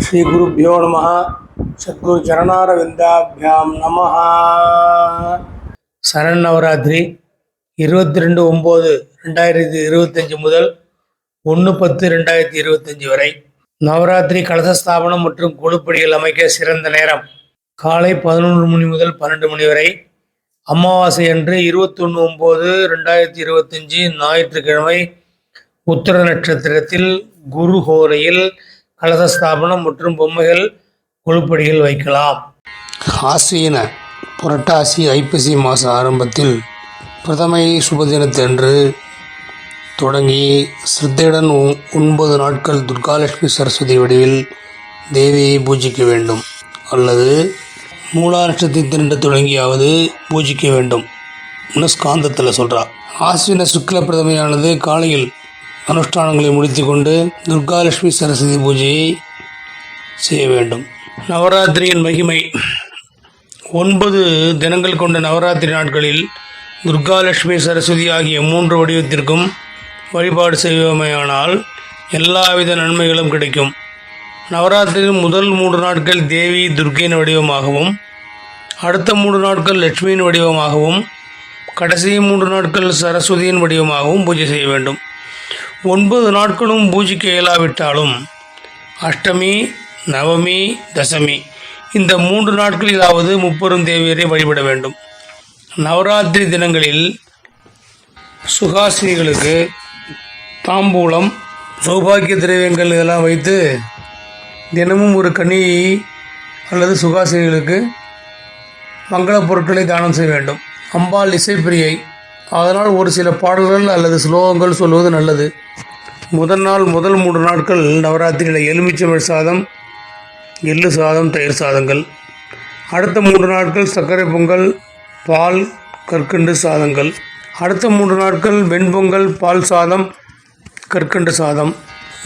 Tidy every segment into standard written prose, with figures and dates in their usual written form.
ஸ்ரீ குருப்யோ நம. சத்குரு சரணாரவிந்தாபியாம் நம. சரண் நவராத்திரி 22/9/2025 முதல் 1/10/2025 வரை. நவராத்திரி கலசஸ்தாபனம் மற்றும் கொழுப்படிகள் அமைக்க சிறந்த நேரம் காலை 11 மணி முதல் 12 மணி வரை. அமாவாசை அன்று 21/9/2025 ஞாயிற்றுக்கிழமை உத்தர நட்சத்திரத்தில் குரு ஹோரையில் கலசஸ்தாபனம் மற்றும் பொம்மைகள் கொழுப்படிகள் வைக்கலாம். ஆசீன புரட்டாசி ஐப்பசி மாத ஆரம்பத்தில் பிரதமை சுபதினத்தன்று தொடங்கி சிரத்தையுடன் 9 நாட்கள் துர்காலட்சுமி சரஸ்வதி வடிவில் தேவியை பூஜிக்க வேண்டும், அல்லது மூலா நட்சத்திரத்தினின்று தொடங்கியாவது பூஜிக்க வேண்டும். ஸ்காந்தத்தில் சொல்கிறா. ஆசீன சுக்ல பிரதமையானது காலையில் அனுஷ்டானங்களை முடித்து கொண்டு துர்காலட்சுமி சரஸ்வதி பூஜையை செய்ய வேண்டும். நவராத்திரியின் மகிமை. 9 தினங்கள் கொண்ட நவராத்திரி நாட்களில் துர்காலட்சுமி சரஸ்வதி ஆகிய 3 வடிவத்திற்கும் வழிபாடு செய்வோமேயானால் எல்லாவித நன்மைகளும் கிடைக்கும். நவராத்திரியின் முதல் 3 நாட்கள் தேவி துர்க்கையின் வடிவமாகவும், அடுத்த 3 நாட்கள் லட்சுமியின் வடிவமாகவும், கடைசி 3 நாட்கள் சரஸ்வதியின் வடிவமாகவும் பூஜை செய்ய வேண்டும். 9 நாட்களும் பூஜிக்க இயலாவிட்டாலும் அஷ்டமி, நவமி, தசமி இந்த 3 நாட்களிலாவது முப்பெரும் தேவியரை வழிபட வேண்டும். நவராத்திரி தினங்களில் சுகாசினிகளுக்கு தாம்பூலம், சௌபாகிய திரவியங்கள் இதெல்லாம் வைத்து தினமும் ஒரு கனி அல்லது சுகாசினிகளுக்கு மங்களப் பொருட்களை தானம் செய்ய வேண்டும். அம்பாள் இசைப்பிரியை, அதனால் ஒரு சில பாடல்கள் அல்லது ஸ்லோகங்கள் சொல்வது நல்லது. முதல் 3 நாட்கள் நவராத்திரியில் எலுமிச்சம்பழ சாதம், எள்ளு சாதம், தயிர் சாதங்கள். அடுத்த 3 நாட்கள் சர்க்கரை பொங்கல், பால், கற்கண்டு சாதங்கள். அடுத்த 3 நாட்கள் வெண்பொங்கல், பால் சாதம், கற்கண்டு சாதம்.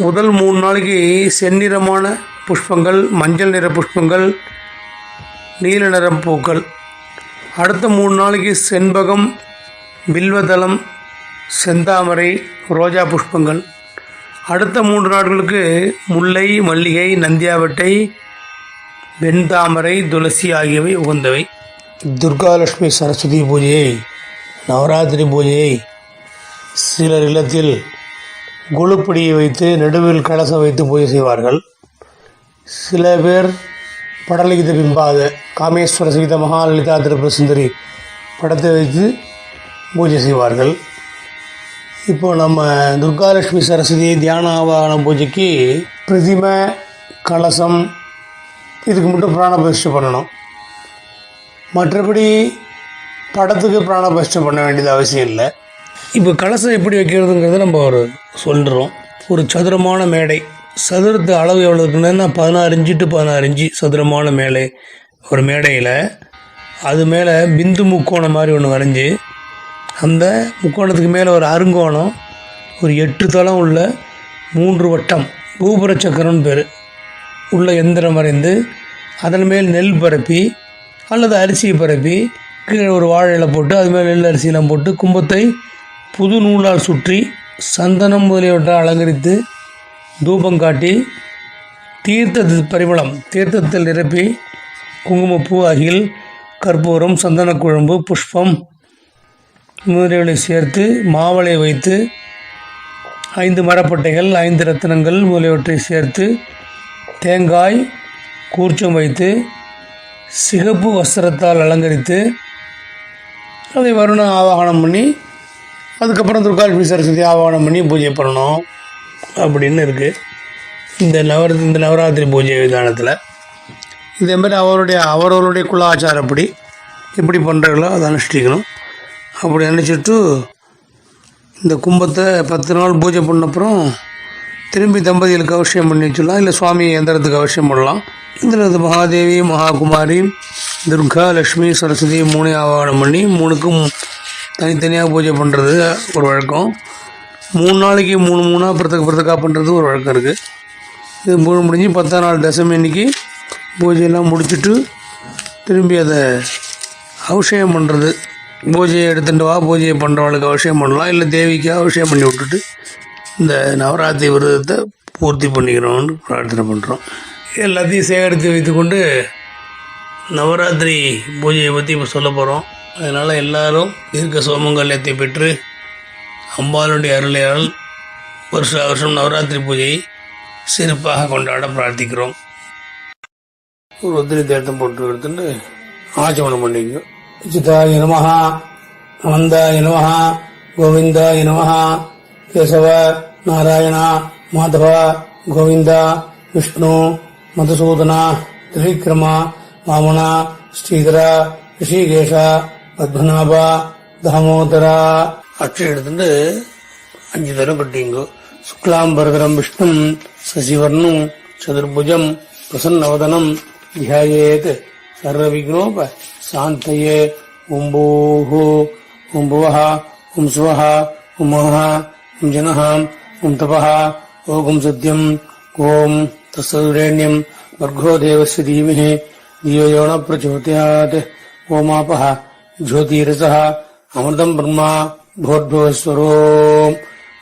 முதல் 3 நாளைக்கு செந்நிறமான புஷ்பங்கள், மஞ்சள் நிற புஷ்பங்கள், நீல நிற பூக்கள். அடுத்த 3 நாளைக்கு செண்பகம், வில்வதளம், செந்தாமரை, ரோஜா புஷ்பங்கள். அடுத்த 3 நாட்களுக்கு முல்லை, மல்லிகை, நந்தியாவட்டை, வெண்தாமரை, துளசி ஆகியவை உகந்தவை. துர்காலட்சுமி சரஸ்வதி பூஜையை, நவராத்திரி பூஜையை சிலர் இல்லத்தில் கொழுப்படியை வைத்து நடுவில் கலசம் வைத்து பூஜை செய்வார்கள். சில பேர் படலிகித பிம்பாத காமேஸ்வர சகித மகாலலிதா திரிபுர சுந்தரி படத்தை வைத்து பூஜை செய்வார்கள். இப்போது நம்ம துர்காலட்சுமி சரஸ்வதி தியான ஆவாகன பூஜைக்கு பிரதிமை, கலசம் இதுக்கு மட்டும் பிராணபிரதிஷ்டை பண்ணணும். மற்றபடி படத்துக்கு பிராணபிரதிஷ்டை பண்ண வேண்டியது அவசியம் இல்லை. இப்போ கலசம் எப்படி வைக்கிறதுங்கிறத நம்ம சொல்கிறோம். ஒரு சதுரமான மேடை, சதுரத்து அளவு எவ்வளோ இருக்குன்னா 16 இன்ச்சு டு 16 இன்ச்சு சதுரமான மேடை. ஒரு மேடையில் அது மேலே பிந்து முக்கோணம் மாதிரி ஒன்று வரைஞ்சி, அந்த முக்கோணத்துக்கு மேலே ஒரு அருங்கோணம், ஒரு 8 தளம் உள்ள 3 வட்டம், பூபுர சக்கரம்னு பேர் உள்ள எந்திரம் வரைந்து அதன் மேல் நெல் பரப்பி அல்லது அரிசியை பரப்பி கீழே ஒரு வாழை இலை போட்டு அது மேல் நெல் அரிசியெல்லாம் போட்டு கும்பத்தை புது நூலால் சுற்றி சந்தனம் முதலியவற்றால் அலங்கரித்து தூபம் காட்டி தீர்த்த பரிமளம் தீர்த்தத்தில் நிரப்பி குங்குமப்பூ, அகில், கற்பூரம், சந்தனக்குழம்பு, புஷ்பம் முதலியவர்களை சேர்த்து மாவளை வைத்து 5 மரப்பட்டைகள், 5 ரத்தினங்கள் முதலியவற்றை சேர்த்து தேங்காய், கூர்ச்சம் வைத்து சிகப்பு வஸ்திரத்தால் அலங்கரித்து அதை வருண ஆவாகனம் பண்ணி அதுக்கப்புறம் துர்காலட்சுமி சரஸ்வதி ஆவாகனம் பண்ணி பூஜை பண்ணணும் அப்படின்னு இருக்குது இந்த நவராத்திரி பூஜை விதானத்தில். இதேமாதிரி அவரவருடைய குலாச்சாரப்படி எப்படி பண்ணுறாங்களோ அதை அனுஷ்டிக்கணும். அப்படி நினச்சிட்டு இந்த கும்பத்தை 10 நாள் பூஜை பண்ணப்புறம் திரும்பி தம்பதிகளுக்கு அவசியம் பண்ணி வச்சிடலாம், இல்லை சுவாமி எந்திரத்துக்கு அவசியம் பண்ணலாம். இதில் மகாதேவி, மகாகுமாரி, துர்கா, லக்ஷ்மி, சரஸ்வதி 3 ஆவாகனம் பண்ணி 3க்கும் தனித்தனியாக பூஜை பண்ணுறது ஒரு வழக்கம். 3 நாளைக்கு 3 பிரதக்கா பண்ணுறது ஒரு வழக்கம் இருக்குது. இது முடிஞ்சு 10ஆம் நாள் தசமி அன்னைக்கு பூஜையெல்லாம் முடிச்சுட்டு திரும்பி அதை அபிஷேகம் பண்ணுறது. பூஜையை எடுத்துகிட்டு வா, பூஜையை பண்ணுறவளுக்கு அவசியம் பண்ணலாம், இல்லை தேவிக்கு அவசியம் பண்ணி விட்டுட்டு இந்த நவராத்திரி விரதத்தை பூர்த்தி பண்ணிக்கிறோம்னு பிரார்த்தனை பண்ணுறோம். எல்லாத்தையும் சேகரித்து வைத்துக்கொண்டு நவராத்திரி பூஜையை பற்றி இப்போ சொல்ல போகிறோம். அதனால் எல்லாரும் தீர்க்க சோமங்கல்யத்தை பெற்று அம்பாளுடைய அருளையால் வருஷம் நவராத்திரி பூஜையை சிறப்பாக கொண்டாட பிரார்த்திக்கிறோம். ருத்ரி தேர்த்தம் போட்டு எடுத்துட்டு ஆச்சமனம் பண்ணிக்கோ. சிதாய நமஹ, ஆனந்தாய நமஹ, கோவிந்தாய நமஹ, கேசவ நாராயண மாதவ கோவிந்த விஷ்ணு மதுசூதன திரிவிக்ரம வாமன ஸ்ரீதர ரிஷிகேஷ பத்மநாப தாமோதர அட்சை எடுத்துட்டு 5 தரம் கட்டிங்கோ. சுக்லாம்பரதரம் விஷ்ணும் சசிவர்ணம் சதுர்புஜம் பிரசன்னவதனம் தியாயேத் சர்வவிக்னோப சாந்தயே. ஓம் பூஹு ஓம் புவஹ ஓம் சுவஹ ஓம் மஹ ஓம் ஜனஹ ஓம் தபஹ ஓம் சத்யம் ஓம் தத்சதுரேண்யம் வர்கோ தேவஸ்ய தீமஹி धियो यो न प्रचोदयात्. ओमापः ज्योतिरसः अमृतम् ब्रह्मा भूर्भुवस्वरोम्.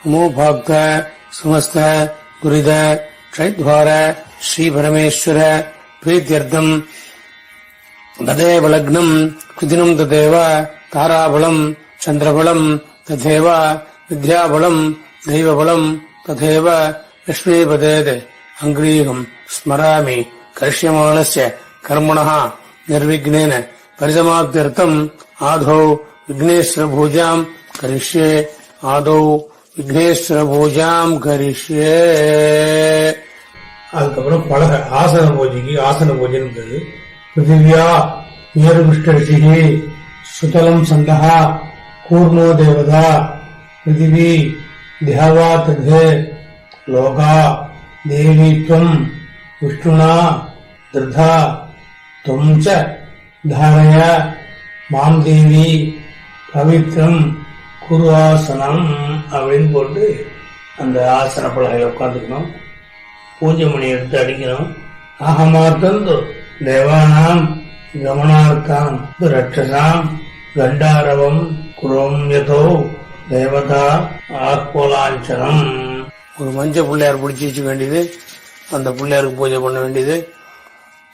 अमोभाक्त समस्त गुरिद क्षयद्वार श्रीपरमेश्वर प्रीत्यर्थम् तदेव लग्नम् कृतिनम् तदेव ताराबलम् चन्द्रबलम् तथैव विद्याबलम् दैवबलम् तथैव लक्ष्मीपदेत्. अङ्ग्रीहम् स्मरामि करिष्यमाणस्य कर्मणः निर्विघ्नेन परिसमाप्त्यर्थम् आदौ विघ्नेश्वर पूजाम् करिष्ये. आदौ विघ्नेश्वर पूजाम् करिष्ये. அதுக்கப்புறம் பலக ஆசன பூஜைக்கு ஆசன பூஜைன்னு பேரு. பிருத்திவியா ஏருவிஷ்ட ரிஷிகி சுதலம் சந்தகா கூர்மோ தேவதா பிருத்திவி தியாவா ததே லோகா தேவித்வம் விஷ்ணுனா திருதா தொம்ச தாரய மாம் தேவி பவித்ரம் குரு ஆசனம் அப்படின்னு போட்டு அந்த ஆசன பலகையில் உட்காந்துக்கணும். பூஜை மணி எடுத்து அடிக்கணும். அகமார்த்தந்து தேவானாம் கமனார்த்தாம் ரட்சசாம் கண்டாரவம் குரோம்யதோ தேவதா ஆத்மலாஞ்சனம். ஒரு மஞ்ச பிள்ளையார் பிடிச்சி வச்சுக்க வேண்டியது. அந்த பிள்ளையாருக்கு பூஜை பண்ண வேண்டியது.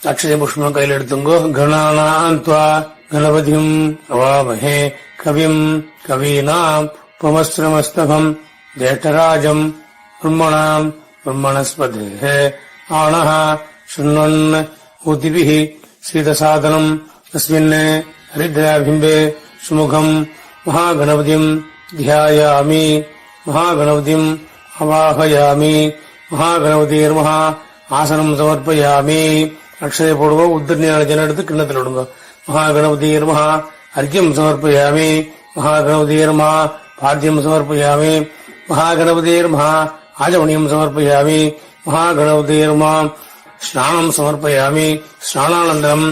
அக்ஷய புஷ்பம் கையில் எடுத்துங்கோ. கணானாந்த்வா கணபதியும் அவாமஹே கவிம் கவீனாம் புமஸ்ரமஸ்தகம் ஜேஷ்டராஜம் பிரம்மணாம் பிரம்மணஸ்பதே ஆணஹ சுண்வன் ஊதிபிஹி ஸ்ரீதசாதனம் தஸ்மின் ஹரித்ராபிம்பே சுமுகம் மகாகணபதியும் தியாயாமி. மகாகணபதியும் அவாஹயாமி. மகாகணபதிர்மஹ ஆசனம் சமர்ப்பயாமி. அக்ஷய போடுவோம். உத்திரஞான ஜனம் எடுத்து கிண்ணத்தில் விடுங்க. மகாகணபதிர்மஹ அர்க்கியம் சமர்ப்பயாமி. மகாகணபதிர்மஹ பாத்தியம் சமர்ப்பயாமி. மகாகணபதிர்மஹ ஆஜமணியம் சமர்ப்பயாமி. மகாகணபதிர்மஹ ஸ்நானம் சமர்ப்பயாமி. ஸ்நானானந்தரம்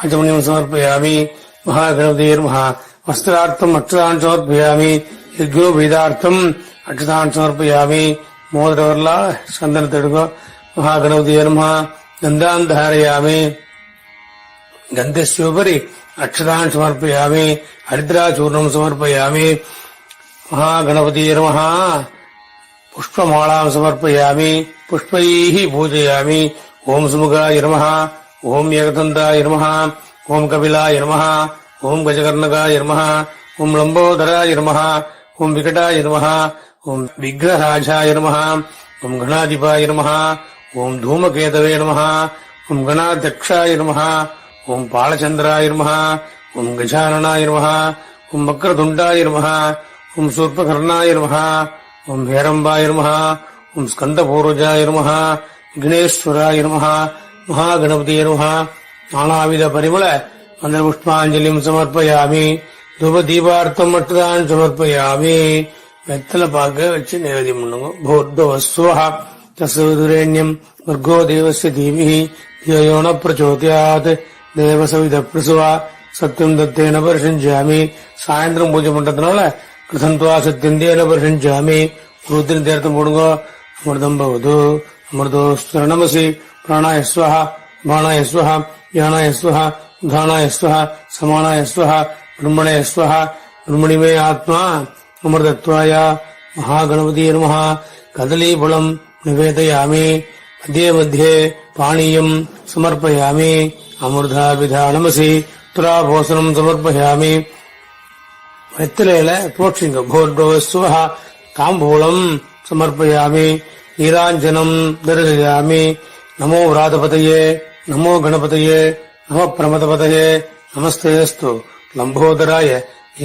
ஆஜமணியம் சமர்ப்பயாமி. மகாகணபதிர்மஹ வஸ்திரார்த்தம் அக்ஷதான் சமர்ப்பயாமி. யஜ்ஞோபீதார்த்தம் அக்ஷதான் சமர்ப்பயாமி. மோதிரவர்லா சந்தனத்தை எடுங்க. மகாகணபதிர்மஹ गन्धान् धारयामि. गन्धस्योपरि अक्षतान् समर्पयामि. हरिद्राचूर्णं समर्पयामि. महागणपतिर्मः पुष्पमालां समर्पयामि. पुष्पैः पूजयामि. ओम सुमुखाय नमः. ओम एकदन्ताय नमः. ओम कपिलाय नमः. ओम गजकर्णकाय नमः. ओम लम्बोदराय नमः. ओम विकटाय नमः. ओम विघ्नराजाय नमः. ओम गणाधिपाय नमः. ओम धूमकेतवे नमः. ओम गणाध्यक्षाय नमः. ओम पालचंद्राय नमः. ओम गजाननाय नमः. ओम वक्रतुण्डाय नमः. ओम शूर्पकर्णाय नमः. ओम हेरम्बाय नमः. ओम स्कन्दपूर्वजाय नमः. विघ्नेश्वराय नमः. महागणपतिये नमः. नानाविध परिमल मन्त्रपुष्पाञ्जलिं समर्पयामि. धूपदीपार्थम् अक्षतान् समर्पयामि. வெத்தலை பாக்க வச்சு நிவேதியம் பண்ணுங்க. भूर्भुवस्सुवः तत्सवितुरेण्यम् भर्गो देवस्य धीमहि धियो यो न प्रचोदयात्. தேவசவிதப்பிரசுவா சத்தியம் தத்தேன பரிசஞ்சாமி. சாயந்தரம் பூஜை பண்றதுனால கிருதந்த்வா சத்தியந்தேன பரிசஞ்சாமி. ருத்ரன் தேர்த்தம் போடுங்க. அமிர்தம் பவது அமிர்தோஸ்வரணமசி. பிராணாய ஸ்வஹ பாணாய ஸ்வஹ யானாய ஸ்வஹ உதானாய ஸ்வஹ சமானாய ஸ்வஹ பிரம்மணே ஸ்வஹ பிரம்மணிமே ஆத்மா அமிர்தத்வாய. மகாகணபதியே நமः. கதலீபலம் நிவேதயாமி. मध्ये मध्ये पानीयम् समर्पयामि अमृताभिधानमसि तुलाभोसनम् समर्पयामि வெத்திலையில போற்றுங்க போர்டோஸ்வஹ தாம்பூலம் சமர்ப்பயாமி நீராஞ்சனம் தரிசயாமி நமோ விராதபதயே நமோ கணபதயே நமோ பிரமதபதயே நமஸ்தேஸ்து லம்போதராய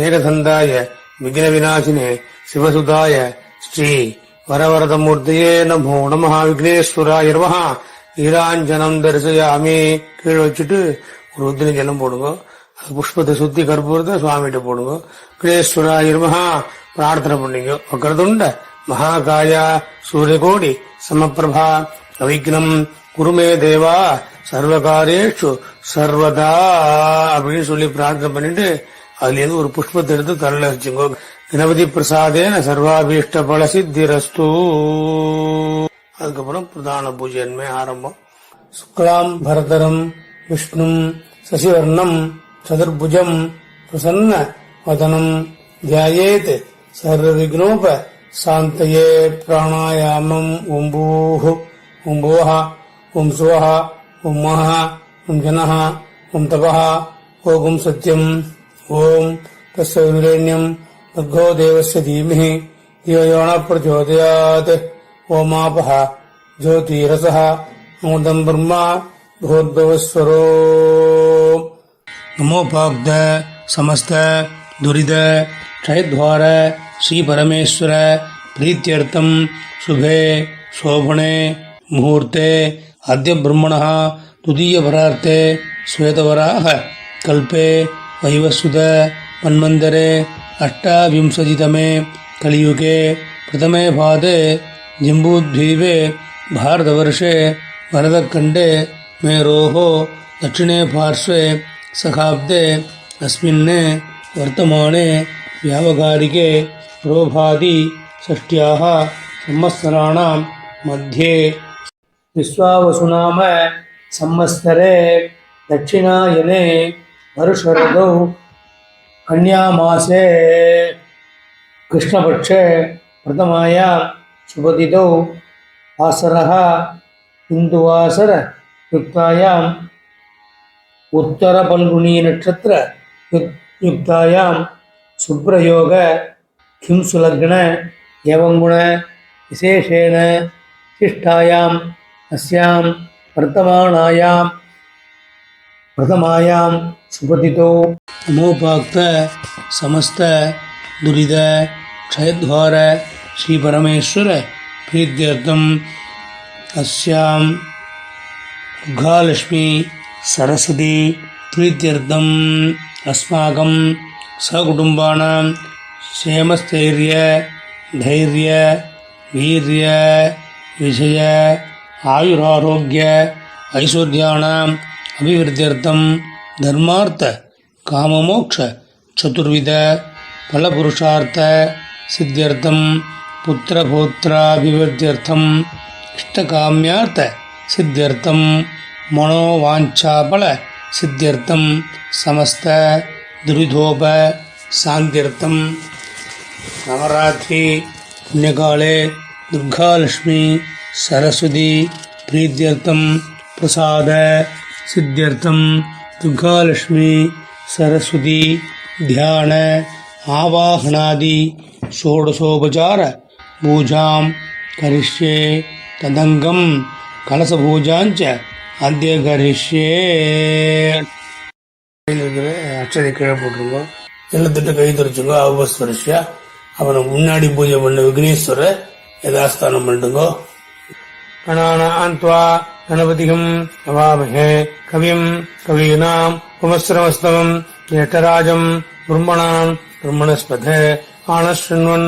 ஏகதந்தாய விக்ன விநாசினே சிவசுதாய ஸ்ரீ வரவரதமூர்த்தியே நமோ நமஹ விக்னேஸ்வராய நமஹ நீராஞ்சனம் தரிசயாமி கீழே வச்சுட்டு ஒரு உத்திரி ஜலம் போடுங்க புஷ்பத்தை சுத்தி கற்பூரத்தை சுவாமிகிட்ட போடுங்க விக்னேஸ்வராய நமஹ பிரார்த்தனை பண்ணீங்க வக்ரதுண்ட மகாகாயா சூரியகோடி சமப்பிரபா அவிக்னம் குருமே தேவா சர்வகாரேஷு சர்வதா அப்படின்னு சொல்லி பிரார்த்தனை பண்ணிட்டு அதுல இருந்து ஒரு புஷ்பத்தை எடுத்து தலையில வச்சுங்கோ. கணபதி பிரசாதேன சர்வாபீஷ்ட பல சித்திரஸ்து. அதுக்கப்புறம் பிரதான பூஜை இனிமே ஆரம்பம். சுக்லாம் பரதரம் விஷ்ணும் சசிவர்ணம் சதுர்புஜம் பிரசன்ன வதனம் தியாயேத் சர்வவிக்னோப சாந்தயே. பிராணாயாமம் ஓம் பூஹ் ஓம் புவஹ ஓம் சுவஹ ஓம் மஹ ஓம் ஜனஹ ஓம் தபஹ ஓம் சத்யம் ஓம் தஸ்ய விரேண்யம் भर्गो देवस्य धीमहि धियो यो न प्रचोदयात्. ओमापः ज्योतिरसः अमृतम् ब्रह्मा भूर्भुवस्वरो. नमोपाब्द समस्त दुरिद क्षयद्वार श्री परमेश्वर प्रीत्यर्थम शुभे शोभने मुहूर्ते अद्य ब्रह्मणः तृतीय परार्थे श्वेतवराह कल्पे वैवस्वत मन्वन्तरे अष्टाविंशतितमे कलियुगे प्रथमे पादे जम्बूद्वीपे भारतवर्षे भरतखण्डे मेरोः दक्षिणे पार्श्वे सखाब्दे अस्मिन् वर्तमाने व्यावहारिके प्रोभादि षष्ट्याः संवत्सराणां मध्ये विश्वावसुनाम संवत्सरे दक्षिणायने वर्षऋतौ कन्यामासे कृष्णपक्षे प्रथमायां शुभतिथौ वासरः हिन्दुवासर युक्तायाम् उत्तरफल्गुनी नक्षत्र युक्तायां शुभ्रयोग किंसुलग्न एवं गुण विशेषेण शिष्टायाम् अस्यां प्रथमायां शुभतिथौ नमोपाक्त समस्त दुरिद क्षयद्वार श्री परमेश्वर प्रीत्यर्थम अस्यां उग्रलक्ष्मी सरस्वती प्रीत्यर्थम अस्माकं सकुटुम्बानां क्षेमस्थैर्य धैर्य वीर्य विजय आयुरारोग्य ऐश्वर्याणाम् अभिवृद्ध्यर्थम धर्मार्थ काममोक्ष चतुर्विध फलपुरुषार्थ सिद्ध्यर्थम पुत्रपौत्राभिवृद्ध्यर्थम इष्टकाम्यार्थ सिद्ध्यर्थम मनोवांछाफल सिद्ध्यर्थम समस्त दुरिधोप शांत्यर्थम नवरात्रि पुण्यकाले दुर्गालक्ष्मी सरस्वती प्रीत्यर्थम प्रसाद सिद्ध्यर्थम दुर्गालक्ष्मी सरस्वती ध्यान आवाहनादि षोडशोपचार पूजां करिष्ये. तदंगम कलश पूजांच अद्य करिष्ये. அச்சதை கீழே போட்டுருங்க. எழுத்துட்டு கை துறைச்சுங்க. அவஸ்வரிஷா அவனை முன்னாடி பூஜை பண்ண விக்னேஸ்வரர் யதாஸ்தானம் பண்ணுங்க. கணானான்த்வா கணபதிகம் நவாமஹே கவிம் கவீனாம் உமஸ்ரவஸ்தவம் ஜேஷ்டராஜம் பிரம்மணாம் பிரம்மணஸ்பதே ஆனஸ்ருண்வன்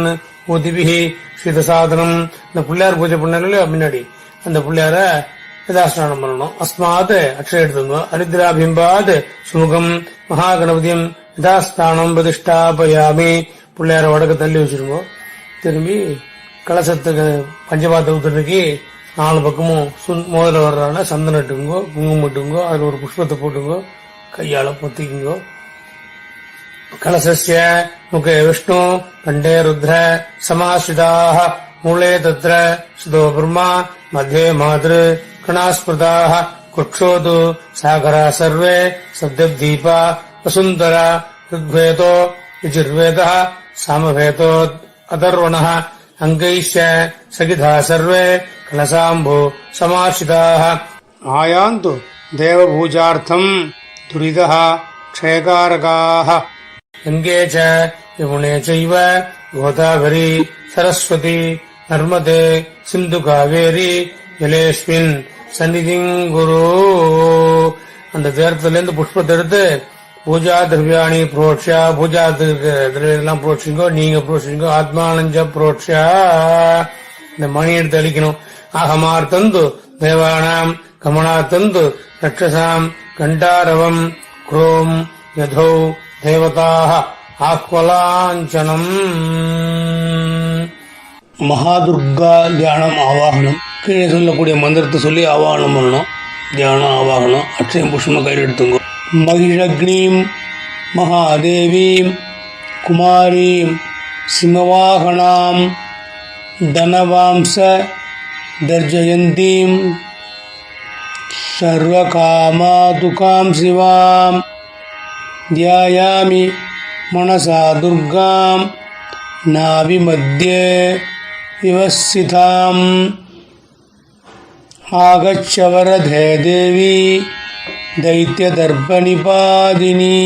ஊதிபிஹி ஸ்ரீதசாதனம். இந்த பிள்ளையார் பூஜை பண்ணல முன்னாடி அந்த பிள்ளையார யதாஸ்தானம் பண்ணணும். அஸ்மாத் அக்ஷய எடுத்துங்க. அரித்ராபிம்பாத் சுமுகம் மகாகணபதியம் யதாஸ்தானம் பிரதிஷ்டாபயாமி. பிள்ளையார வடக்கு தள்ளி வச்சிருங்க. திரும்பி கலசத்துக்கு பஞ்சபாத்த ஊத்துறதுக்கு 4 பக்கமும் முதல்ல வர்றாங்க. சந்தனம் இட்டுங்கோ, குங்குமம் இட்டுங்கோ, அதில் ஒரு புஷ்பத்தை போட்டுங்கோ, கையால பொத்திக்குங்கோ. கலசஸ்ய முகே விஷ்ணு கண்டே ருத்ர சமாஸ்ரிதாக மூலே தத்ர சுதோ பிரம்மா मध्ये मातृ कणास्मृताः कुक्षोतु सागरा सर्वे सद्यद्दीपा वसुन्धरा ऋग्वेदो यजुर्वेदः सामवेदो अथर्वणः अङ्गैश्च सगिधा सर्वे कलशाम्भो समाश्रिताः आयान्तु देवपूजार्थम् दुरितः क्षयकारकाः गङ्गे च यमुने चैव गोदावरी सरस्वती नर्मदे सिन्धुकावेरी जलेस्मिन् சந்நிதிங் குரு. அந்த தேரத்திலிருந்து புஷ்பத்தை எடுத்து பூஜா திரவியாணி புரோட்சா, பூஜா திரவியெல்லாம் புரோட்சிங்கோ, நீங்க புரோட்சிங்கோ, ஆத்மானஞ்ச புரோட்சா. இந்த மணி எடுத்து அளிக்கணும். ஆகமார்த்தந்து தேவானாம் கமனார்த்தந்து ரட்சசாம் கண்டாரவம் குரோம் யதோ தேவதாக ஆக்வலாஞ்சனம். மகாதுர்கா தியானம் ஆவாகனம். கீழே சொல்லக்கூடிய மந்திரத்தை சொல்லி ஆவாகனம் பண்ணணும். தியானம் ஆவாகனம். அட்சயம் புஷ்பமாக கையில் எடுத்துங்கோ. மகிஷக்னீம் மகாதேவீம் குமாரீம் சிம்மவாகனாம் தனவாம்ச தர்ஜயந்தீம் சர்வகாமாதுகாம் சிவாம் தியாயாமி மனசா துர்காம் நாபி மத்தியே விவஸ்திதாம். ஆகச்ச வரதே தேவி दैत्यदर्पनिपादिनी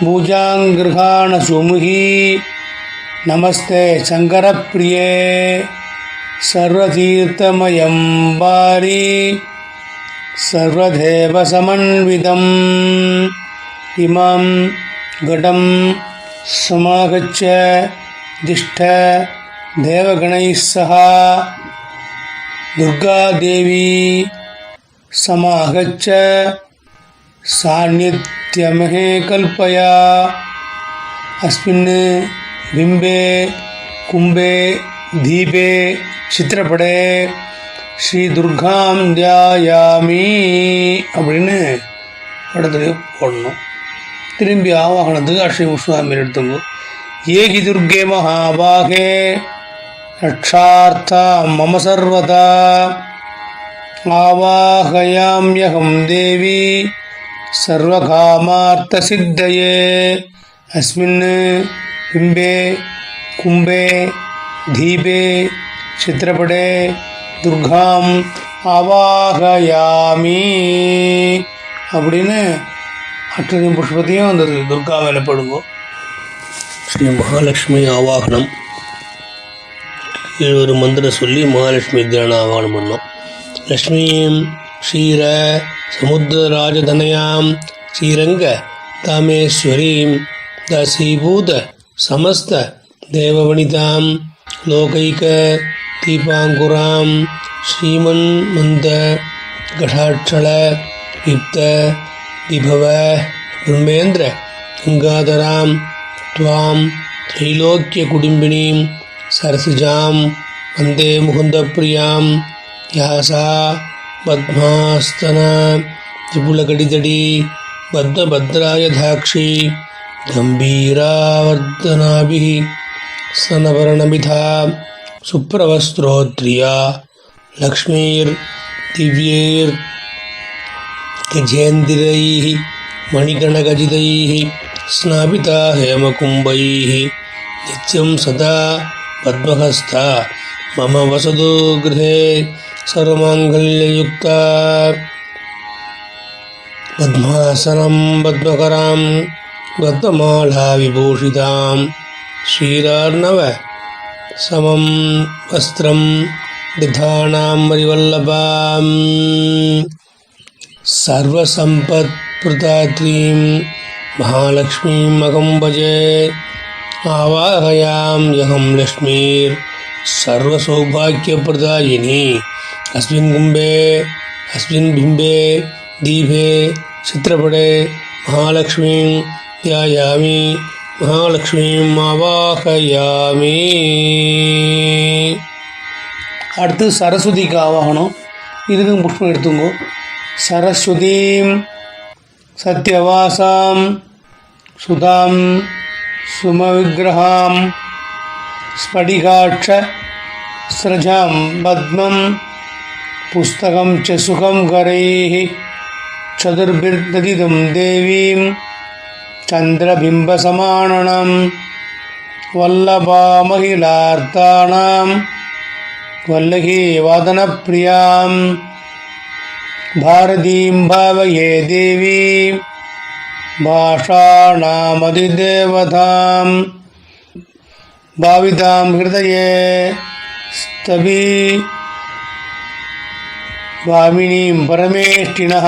भुजाङ्गृहाण सुमुखी नमस्ते शङ्करप्रिये सर्वतीर्थमयं वारी सर्वदेवसमन्वितम् इमं घटं समागच्छ दिष्ठ देवगणैः सह दुर्गादेवी समागच्छ सान्निध्यमहे कल्पया. अस्मिन् बिम्बे कुम्भे दीपे चित्रपटे ஸ்ரீ துர்காம் தியாயாமி அப்படின்னு படத்துல போடணும். திரும்பி ஆவாகனத்துக்கு அஸ்ரீ உஷ்ணாமி எடுத்துங்க. ஏகி துர்கே மகாபாகே ரக்ஷார்த்தா மம சர்வதா ஆவாஹயாம்யகம் தேவி சர்வகாமார்த்தசித்தயே. அஸ்மின் பிம்பே கும்பே தீபே சித்திரப்படே துர்காம் ஆவாஹயாமி அப்படின்னு அட்சயம் புஷ்பத்தையும் அந்த துர்கா மேலே படுங்கோ. ஸ்ரீ மகாலட்சுமி ஆவாகனம். கீழே ஒரு மந்திரம் சொல்லி மகாலட்சுமி தியானம் ஆவாகனம் பண்ணோம். லக்ஷ்மீம் க்ஷீர சமுத்திரராஜதனயாம் ஸ்ரீரங்க தாமேஸ்வரீம் தாசீபூத சமஸ்த தேவவனிதாம் லோகைக தீபாங்குராம் ஸ்ரீமன் மந்த கடாட்சள யுக்த விபவ பிரம்மேந்திர கங்காதராம் துவாம் த்ரைலோக்கிய குடும்பினீம் சரசிஜாம் வந்தே முகுந்தப்பிரியாம் யாசா பத்மாஸ்தன திபுலகடிதடி பத்மபத்ராயதாட்சி கம்பீராவர்தனாபிः स्तनवर्णमिथा सुप्रवस्त्रोत्रिया लक्ष्मीर् दिव्यैर्गजेन्द्रैः मणिगणगजितैः स्नापिता हेमकुम्भैः नित्यं सदा पद्महस्ता मम वसतु गृहे सर्वमाङ्गल्ययुक्ता पद्मासनं पद्मकरां पद्ममाला विभूषितां श्रीरार्णव समं वस्त्रं दधानां मरिवल्लभां सर्वसम्पत्प्रदात्रीं महालक्ष्मीम् अहं भजे आवाहयाम्यहं लक्ष्मीर् सर्वसौभाग्यप्रदायिनी अस्मिन् कुम्भे अस्मिन् बिम्बे दीपे चित्रपटे महालक्ष्मीं ध्यायामि மகாலட்சுமியும் ஆவாஹயாமி. அடுத்து சரஸ்வதிக்கு ஆவாகனம். இதுக்கும் புஷ்பம் எடுத்துங்கோ. சரஸ்வதீம் சத்யவாசாம் சுதாம் சுமவிக்கிரகாம் ஸ்படிகாட்ச ஸ்ரஜாம் பத்மம் पुस्तकं च सुखं करैः चतुर्भिर्ददितं देवीं चन्द्रबिम्बसमाननं वल्लभामहिलार्तानां वल्लही वादनप्रियां भारतीं भावये देवीं भाषाणामधिदेवतां भावितां हृदये स्तवी वामिनीं परमेष्टिनः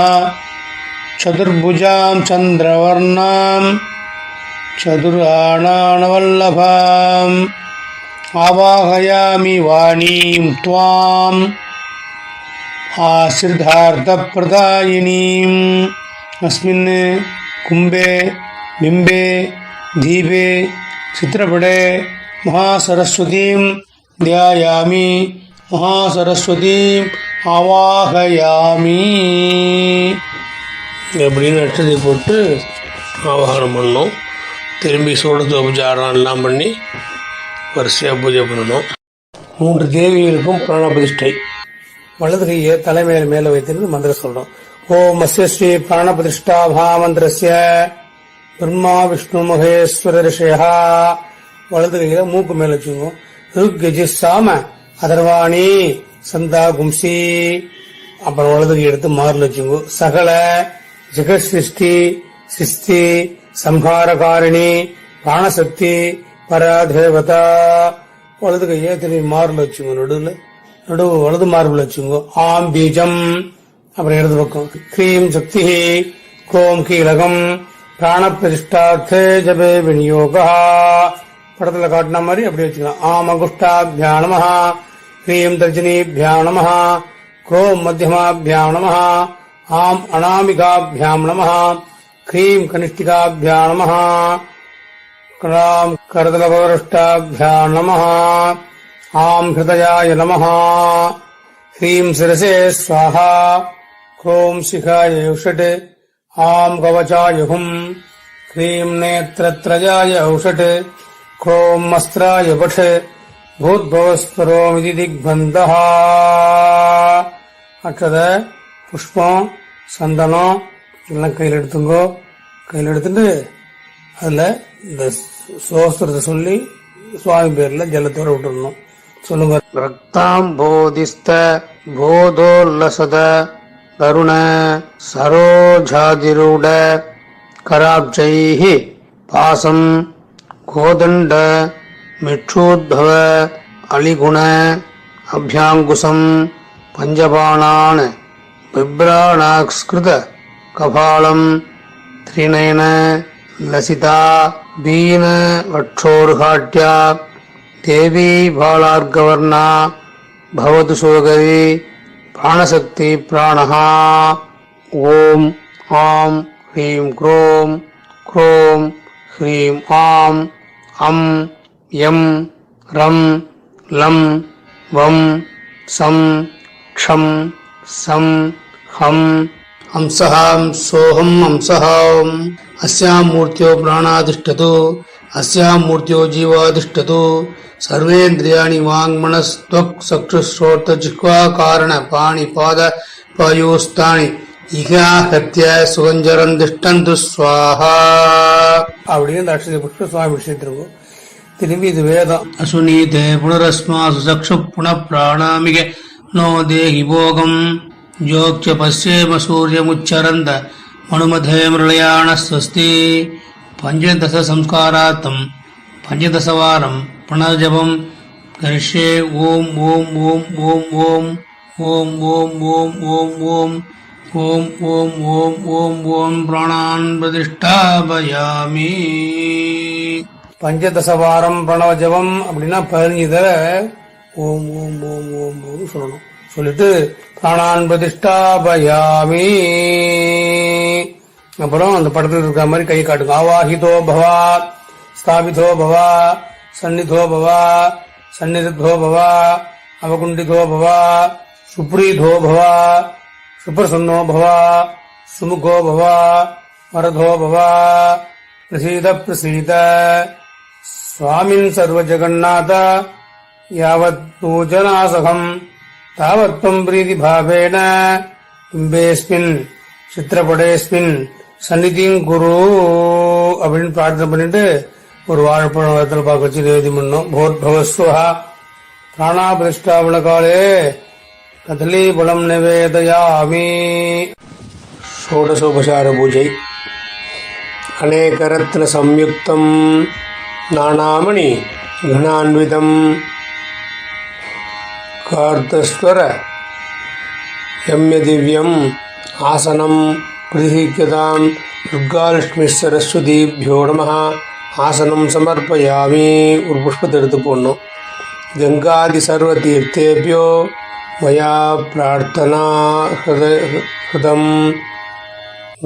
चतुर्भुजां चन्द्रवर्णां चतुराणानवल्लभाम् आवाहयामि वाणीं त्वाम् आश्रितार्थप्रदायिनीम् अस्मिन् कुम्भे बिम्बे दीपे चित्रपटे महासरस्वतीं ध्यायामि महासरस्वतीम् ஆவாகயாமி அப்படின்னு அட்சதை போட்டு ஆவாகனம் பண்ணோம். திரும்பி சூடத்து உபச்சாரம் எல்லாம் பண்ணி வரிசையாக பூஜை பண்ணணும். 3 தேவிகளுக்கும் பிராண பிரதிஷ்டை. வலது கையை தலைமையில மேல வைத்திருந்து மந்திரம் சொல்றோம். ஓம் அஸ்ய ஸ்ரீ பிராண பிரதிஷ்டா மகாமந்திரஸ்ய பிரம்மா விஷ்ணு மகேஸ்வர ரிஷயா. வலது கையில மூக்கு மேல வச்சுக்கோங்க. ருக் சாம அதர்வாணி சந்தா கும்சி. அப்புறம் வலது கை எடுத்து மாறுல வச்சுக்கோ. சகல ஜெகத் சிருஷ்டி சிஸ்தி சம்ஹாரகாரிணி பிராணசக்தி பராதேவதா. வலது கையை திரும்பி மாறுல வச்சுக்கோ. நடுவு வலது மார்பில் வச்சுக்கோ. ஆம் பீஜம். அப்புறம் இடது பக்கம் கிரீம் சக்தி கோம் கீழகம் பிராண பிரதிஷ்டார்த்தே ஜபே விநியோகா. படத்துல காட்டின மாதிரி அப்படி வச்சுக்கலாம். ஆம் அகுஷ்டாபியா நமஹ ह्रीं तर्जनीभ्यां नमः क्रों मध्यमाभ्यां नमः आम् अनामिकाभ्यां नमः ह्रीं कनिष्ठिकाभ्यां नमः क्रां करतलपृष्ठाभ्यां नमः आम् हृदयाय नमः ह्रीं शिरसे स्वाहा क्रों शिखाय औषट् आम् कवचाय हुम् ह्रीं नेत्रत्रयाय औषट् क्रों अस्त्राय पठ भूद्भवस्वरोमिति दिग्बन्धः. அட்சத புஷ்பம் சந்தனம் எல்லாம் கையில் எடுத்துங்கோ. கையில் எடுத்துட்டு அதுல இந்த சோஸ்திரத்தை சொல்லி சுவாமி பேர்ல ஜலத்தோட விட்டுடணும். சொல்லுங்க. ரக்தாம் போதிஸ்த போதோல்லசத தருண சரோஜாதிரூட கராப்ஜைஹி பாசம் கோதண்ட மிட்சூத்பவ அலிகுண அபியாங்குசம் பஞ்சபாணான் பிப்ராணாஸ்கிருத கபாலம் த்ரிநயன லசிதா பீன வட்சோர்ஹாட்யா தேவி பாலார்கவர்ணா பவது சோகரி பிராணசக்தி பிராணஹா. ஓம் ஆம் ஹ்ரீம் க்ரோம் க்ரோம் ஹ்ரீம் ஆம் அம் யம் ரம் லம் வம் சம் க்ஷம் சம் ஹம் ஹம்சஹாம் சோஹம் ஹம்சஹாம். அஸ்யாம் மூர்த்தியோ பிராணாதிஷ்டது அஸ்யாம் மூர்த்தியோ ஜீவாதிஷ்டது. சர்வேந்திரியாணி வாங்மனஸ்த்வக் சக்ஷுஸ்ரோத்த ஜிஹ்வா காரண பாணி பாத பாயோஸ்தானி இகா ஹத்ய சுகஞ்சரம் திஷ்டந்து ஸ்வாஹா. அப்படின்னு இந்த அக்ஷதை புஷ்ப சுவாமி விஷயத்திருக்கும். திரும்பி இது வேதம். அசுனீதே புனரஸ்மாசு சக்ஷு புன பிராணாமிக நோ தேஹி போகம் ஜோக்ச பஸ்யேம சூரியமுச்சரந்த மனுமதே மிருளயான ஸ்வஸ்தி. பஞ்சதச சம்ஸ்காரார்த்தம் பஞ்சதசவாரம் பிரணஜபம் கரிஷ்யே. ஓம் ஓம் ஓம் ஓம் ஓம் ஓம் ஓம் ஓம் ஓம் ஓம் ஓம் ஓம் ஓம் ஓம் ஓம் பிராணான் பிரதிஷ்டாபயாமி. பஞ்சதசவாரம் பிரணவ ஜபம் அப்படின்னா 15 தடவை ஓம் ஓம் ஓம் ஓம் ஓம் சொல்லணும். சொல்லிட்டு பிராணான் பிரதிஷ்டாபயாமி. அப்புறம் அந்த படத்தில் இருக்கிற மாதிரி கை காட்டுங்க. ஆவாஹிதோ பவா ஸ்தாபிதோ பவா சந்நிதோ பவா சந்நிதோ பவா அவகுண்டிதோ பவா சுப்ரீதோ பவா சுப்ரசன்னோ பவா சுமுகோ பவா வரதோ பவா பிரசீத பிரசீத. स्वामिन् सर्वजगन्नाथ यावत् पूजनासहम् தாவத்வம் பிரீதி பாவேன பிம்பேஸ்மின் சித்திரப்படேஸ்மின் சந்நிதியும் குரு அப்படின்னு பிரார்த்தனை பண்ணிட்டு ஒரு வாழைப்பழம் வளர்த்தல் பார்க்க வச்சு நிவேதம் பண்ணோம். போர்பவஸ்வஹா பிராணாபிஷ்டாவள காலே கதலீபலம் நிவேதயாமி. ஷோடசோபசார பூஜை. அநேகரத்ன சம்யுக்தம் நானாமணி கணான்விதம் கார்த்தஸ்வர யம்ய திவ்யம் ஆசனம் பிரதிஹிக்யதாம் துர்காலட்சுமி சரஸ்வதிभ्यो நமः. ஆசனம் சமர்ப்பயாமி. ஒரு புஷ்பத்தை எடுத்து போடணும். கங்காதி சர்வ தீர்த்தேபியோ மயா பிரார்த்தனா ஹிருதம்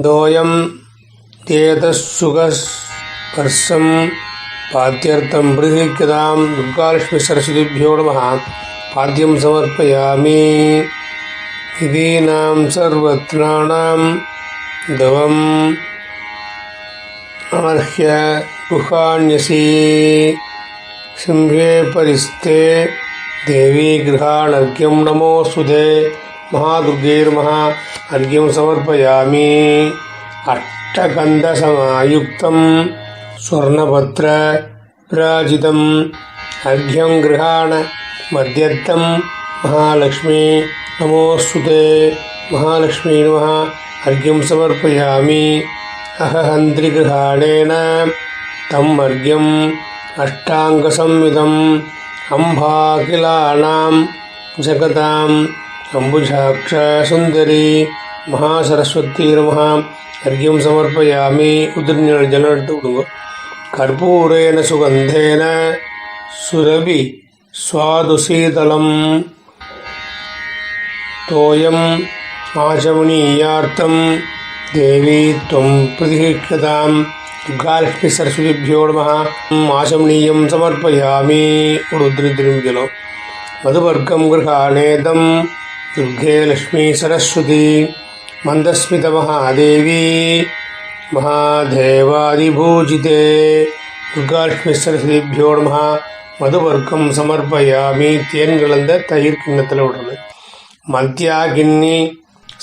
தோயம் தேதசுகஸ்பர்சம் பாத்தியர்த்தம் பிரதிஹிக்யதாம் துர்காலட்சுமி சரஸ்வதிभ्यो நமः. பாத்தியம் சமர்ப்பயாமி. இதீனாம் சர்வத்ராணாம் தவம் அமர்ஹ்ய குஹான்யசி சிம்ஹே பரிஸ்தே தேவி கிருஹாணர்க்யம் நமோஸ்துதே. மகாதுர்கைர்மஹா அர்க்யம் சமர்ப்பயாமி. அஷ்டகந்தசமாயுக்தம் ஸ்வர்ணபத்ர விராஜிதம் அர்க்யம் கிருஹாண மத்யர்த்தம் மகாலக்ஷ்மி நமோஸ்துதே. மகாலக்ஷ்மீ நமः அர்க்யம் சமர்ப்பயாமி. அஹஹந்திரிகிருஹாணேன தம் அர்க்யம் அஷ்டாங்கசம்யுதம் அம்பாகிலானாம் ஜகதாம் அம்புஜாக்ஷ சுந்தரி மகாசரஸ்வதி நமः அர்க்யம் சமர்ப்பயாமி. உதிர்நீர் ஜலம் எடுத்து விடுங்க. கற்பூரேன சுகந்தேன சுரபி சுவாதுசீதலம் தோயம் ஆச்சமனீயார்த்தம் தேவி त्वं பிரதிஹிக்யதாம் துர்காலட்சுமி சரஸ்வதிभ्यो நமः. ஆச்சமனீயம் சமர்ப்பயாமி. ஒரு உதிர்நீர் ஜலம். மதுவர்க்கம் கிருஹாணேதம் துர்கே லக்ஷ்மி சரஸ்வதி மந்தஸ்மித மகாதேவி மகாதேவாதிபூஜிதே துர்காலட்சுமி சரஸ்வதிभ्यो நமः. மதுவர்க்கம் சமர்ப்பயாமி. தேன் கலந்த தயிர் கிண்ணத்தில் விடுறது. மத்தியாகின்னி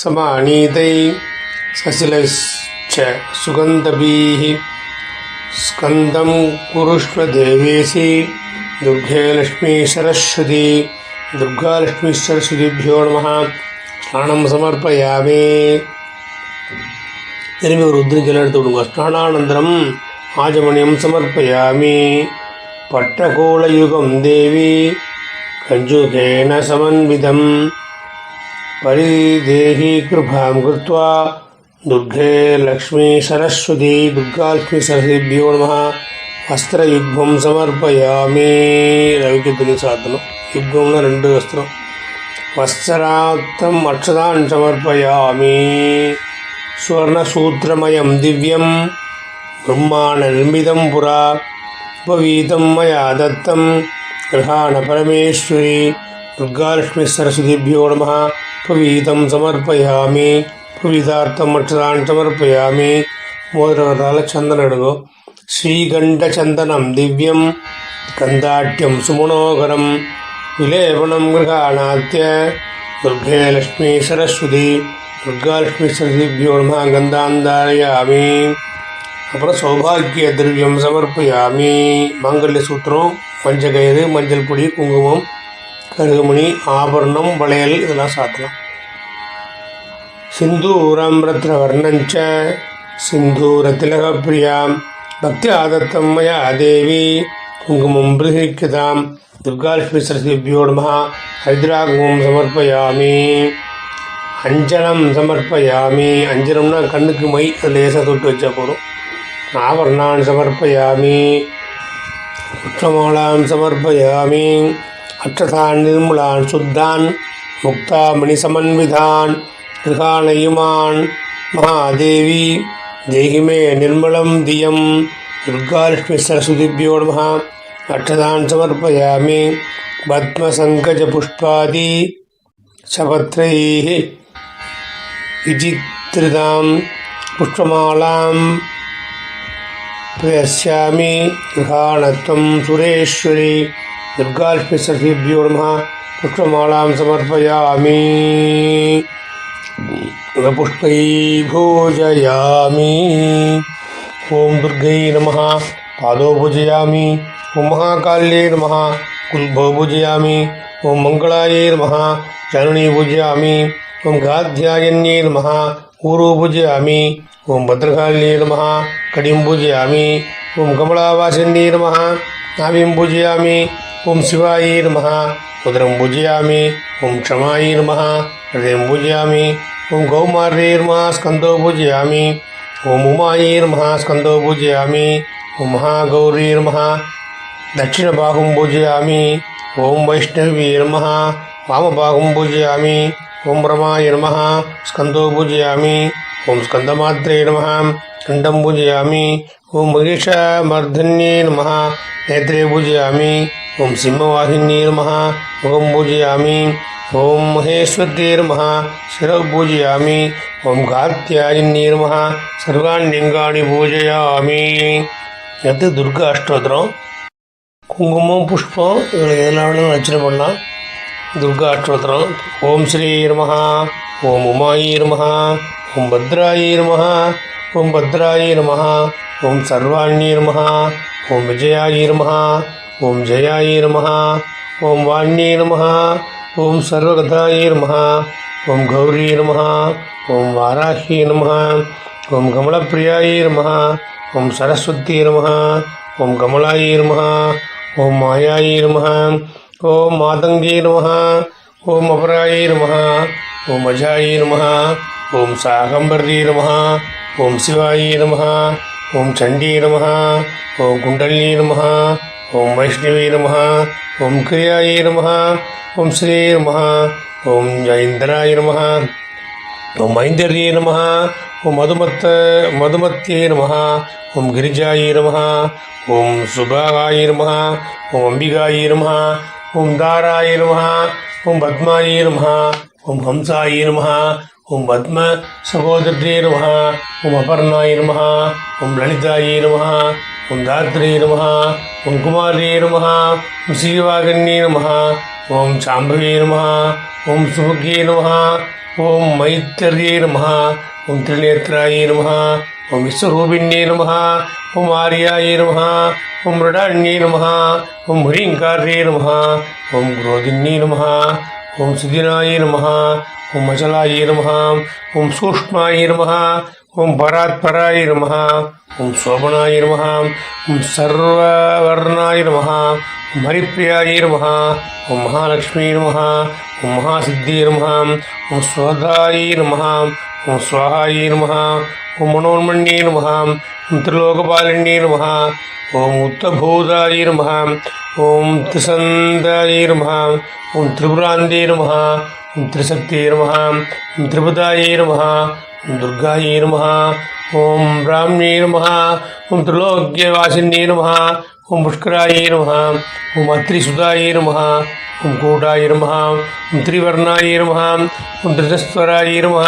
சமானீதை சசிலைச்ச சுகந்தபீः ஸ்கந்தம் குருஷ்வ தேவேசி துர்கே லக்ஷ்மி சரஸ்வதி துர்காலட்சுமி சரஸ்வதிभ्यो நமः. ஸ்நானம் சமர்ப்பயாமி. திரும்பி ஒரு உத்ரிஜலம் எடுத்து விடுங்க. ஸ்நானானந்தரம் ஆஜமணியம் சமர்ப்பயாமி. பட்டகோளயுகம் தேவி கஞ்சுகேன சமன்விதம் பரிதேஹி கிருபாம் கிருத்வா துர்கே லக்ஷ்மி சரஸ்வதி துர்காலட்சுமி சரஸ்வதிभ्यो நமः. வஸ்திரயுக்மம் சமர்ப்பயாமி. ரவிக்கு துணி சாத்தணும். யுக்மம்னா 2 வஸ்திரம். வஸ்திராத்தம் அக்ஷதான் சமர்ப்பயாமி. சுவர்ணசூத்திரமயம் திவ்யம் பிரம்மாண நிர்மிதம் புரா உபவீதம் மயா தத்தம் கிருஹாண பரமேஸ்வரி துர்காலட்சுமி சரஸ்வதிभ्यो நமः. உபவீதம் சமர்ப்பயாமி. உபவீதார்த்தம் அக்ஷதான் சமர்ப்பயாமி. மோதிரவரால் சந்தனம் எடுக்கும். ஸ்ரீகண்ட சந்தனம் திவ்யம் கந்தாட்யம் சுமனோகரம் விலேபனம் கிருஹாணாத்ய துர்கே லக்ஷ்மி சரஸ்வதி துர்காலட்சுமி சரஸ்வதிभ्यो நமः. கந்தாந்தாரயாமி. அப்புறம் சௌபாகிய திரவியம் சமர்ப்பயாமி. மாங்கல்ய சூத்திரம், மஞ்சக்கயிறு, மஞ்சள் பொடி, குங்குமம், கருகமணி, ஆபரணம், வளையல் இதெல்லாம் சாத்தலாம். சிந்தூரம் ரத்னவர்ணஞ்ச சிந்தூரதிலகப்பிரியாம் பக்தி ஆதத்தம் மயா தேவி குங்குமம் பிரதிஹிக்யதாம் துர்காலட்சுமி சரஸ்வதிभ्यो நமः. ஹரித்ராகுமம் சமர்ப்பயாமி. அஞ்சனம் சமர்ப்பயாமி. அஞ்சனம்னா கண்ணுக்கு மை, அது லேசாக தொட்டு வச்சா போதும். ஆவரணான் சமர்ப்பயாமி. புஷ்பமாலான் சமர்ப்பயாமி. அக்ஷதான் நிர்மலான் சுத்தான் முக்தாமணி சமன்விதான் கிருஹாணயுமான் மகாதேவி தேகிமே நிர்மலம் தியம் துர்காலட்சுமி சரஸ்வதிभ्यो நமः. அக்ஷதான் சமர்ப்பயாமி. பத்மசங்கஜ புஷ்பாதி சபத்ரைः விசித்ரிதாம் புஷ்பமாலாம் பிரயஸ்யாமி. கிருஹாணத்வம் சுரேஸ்வரி துர்காலட்சுமி சரஸ்வதிभ्यो நமः. पुष्पमालां समर्पयामि पुष्पै पूजयामि ॐ दुर्गै नमः पादौ पूजयामि ॐ महाकाल्यै नमः कुल्भौ पूजयामि ॐ मङ्गलायै नमः जननी पूजयामि ॐ गाध्यायन्यै नमः ऊरू पूजयामि ॐ भद्रकाल्यै नमः कडिं पूजयामि ॐ कमलावासिन्यै नमः नाभिं पूजयामि ॐ शिवायै नमः उदरं पूजयामि ॐ क्षमायै नमः हृदयं पूजयामि ॐ गौमार्यै नमः स्कन्दौ पूजयामि ॐ उमायै नमः स्कन्दौ पूजयामि ॐ महागौरी नमः दक्षिणबाहुं पूजयामि ॐ वैष्णवी नमः वामबाहुं पूजयामि ॐ रमाय नमः स्कन्दौ पूजयामि ॐ स्कन्दमात्रे नमः खण्डं पूजयामि ॐ महिषमर्धन्ये नमः नेत्रे पूजयामि ॐ सिंहवाहिन्ये नमः मुखं पूजयामि ॐ महेश्वर्ये नमः शिरौ पूजयामि ॐ कात्यायन्ये नमः सर्वाण्यङ्गानि पूजयामि அடுத்து துர்கா அஷ்டோத்திரம் குங்குமம் புஷ்பம் இதில் எதனாலும் அர்ச்சனை பண்ணலாம் துர்கா அஷ்டோத்திரம் ஓம் ஸ்ரீ நமஹ ஓம் உமாயி நமஹ ஓம் பத்ராயி நமஹ ஓம் பத்ராயி நமஹ ஓம் சர்வாண்யே நமஹ ஓம் விஜயாயி நமஹ ஓம் ஜெயாயி நமஹ ஓம் வாண்யே நமஹ ஓம் சர்வகதாயி நமஹ ஓம் கௌரி நமஹ ஓம் வாராஹி நமஹ ஓம் கமலப்பிரியாயி நமஹ ஓம் சரஸ்வதி நமஹ ஓம் கமலாயி நமஹ ஓம் மாயாயி நமஹ ஓம் மாதங்கி நமஹ ஓம் அபராயி நமஹ ஓம் அஜாயி நமஹ ஓம் சாகம்பர்ரி நமஹ ஓம் சிவாயி நமஹ ஓம் சண்டி நமஹ ஓம் குண்டலினி நமஹ ஓம் வைஷ்ணவி நமஹ ஓம் கிரியாயி நமஹ ஓம் ஸ்ரீ நமஹ ஓம் ஜைந்திராய நமஹ ஓம் ஐந்தர்யே நமஹ ஓம் மதுமத்யே நமஹ ஓம் கிரிஜாயை நமஹ ஓம் சுபாகாயை நமஹ ஓம் அம்பிகாயை நமஹ ஓம் தாராயை நமஹ ஓம் பத்மாயை நமஹ ஓம் ஹம்சாயை நமஹ ஓம் பத்ம சகோதரியே நமஹ ஓம் அபர்ணாயை நமஹ ஓம் லலிதாயை நமஹ ஓம் தாத்ரே நமஹ ஓம் குமாரியே நமஹ ஓம் ஸ்ரீவாகன்யே நமஹ ஓம் சாம்பவே நமஹ ஓம் சுபக்யே நமஹ ஓம் மைத்தர்யே நமஹ ஓம் திரிநேத்ராயை நமஹ ஓம் விஸ்வரூபிண்யே நமஹ ஓம் ஆர்யாயை நமஹ ஓம் மிருடாண்யே நமஹ ஓம் ஹ்ரீங்கார்யே நமஹ ஓம் குரோதின்யே நமஹ ஓம் சுதினாயை நமஹ ஓம் அச்சலாயை நமஹ ஓம் சூக்ஷ்மாயை நமஹ ஓம் பராத்பராயை நமஹ ஓம் சோபனாயை நமஹ ஓம் சர்வவர்ணாயை நமஹ ஓம் ஹரிப்பிரியாயை நமஹ ஓம் மகாலட்சுமி நமஹ ஓம் மகாசித்தியே நமஹ ஓம் ஸ்வதாயை நமஹ ஓம் ஸ்வாஹாயை நமஹ ஓம் மனோன்மண்யே நமஹ ஓம் திரிலோகபாலின்யே நமஹ ஓம் உத்தபூதாயை நமஹ ஓம் திரிசந்தாயை நமஹ ஓம் திரிபுராந்தே நமஹ ஓம் திரிசக்தியே நமஹ ஓம் திரிபுதாயை நமஹ ஓம் துர்காயை நமஹ ஓம் பிராம்யே நமஹ ஓம் திரிலோக்யவாசின்யே நமஹ ஓம் புஷ்கராயை நமஹ ஓம் அத்ரிசுதாயை நமஹ ஓம் கூடாய நமஹ ஓம் திரிவர்ணாய நமஹ ஓம் திருதஸ்வராய நமஹ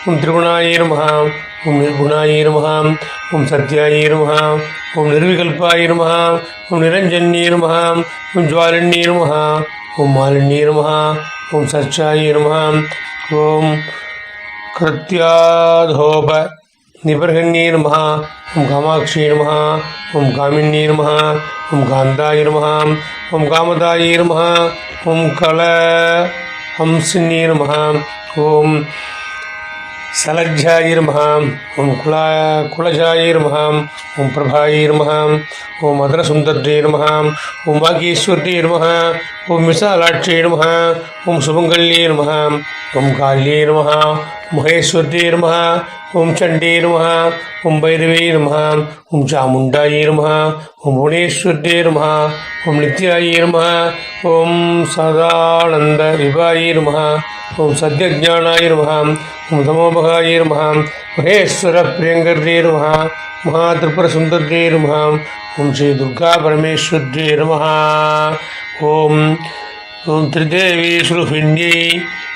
ஓம் திரிகுணாய நமஹ ஓம் நிர்குணாய நமஹ ஓம் சத்யாய நமஹ ஓம் நிர்விகல்பாய நமஹ ஓம் நிரஞ்சன்யே நமஹ ஓம் ஜ்வாலின்யே நமஹ ஓம் மாலின்யே நமஹ ஓம் சச்சாய நமஹ ஓம் கிருத்யாதோப நிபர்ஹண்யே நமஹ ஓம் காமாட்சியே நமஹ ஓம் காமின்யே நமஹ ஓம் காந்தாய நமஹ ஓம் காமதாய நமஹ ஓம் கலஹம்சின்யே நமஹ ஓம் சலஜ்ஜாய நமஹ ஓம் குலஜாய நமஹ ஓம் பிரபாய நமஹ ஓம் மதுரசுந்தர்யே நமஹ ஓம் வாகீஸ்வர்யே நமஹ ஓம் விசாலாட்சியே நமஹ ஓம் சுமங்கல்யே நமஹ ஓம் கால்யே நமஹ மகேஸ்வர்யே நமஹ ஓம் சண்டே நமஹ ஓம் பைரவே நமஹ ஓம் சாமுண்டாயே நமஹ ஓம் புவனேஸ்வர்யே நமஹ ஓம் நித்யாயே நமஹ ஓம் சதானந்த விபாயே நமஹ ஓம் சத்யஜானாய நமஹ ஓம் தமோபகாய நமஹ மகேஸ்வர பிரியங்கர்யே நமஹ மகாதிரிபுரசுந்தர்யே நமஹ ஓம் ஸ்ரீ துர்கா பரமேஸ்வர்யே நமஹ ஓம் ஓம் திரிதேவி சுருபிண்யை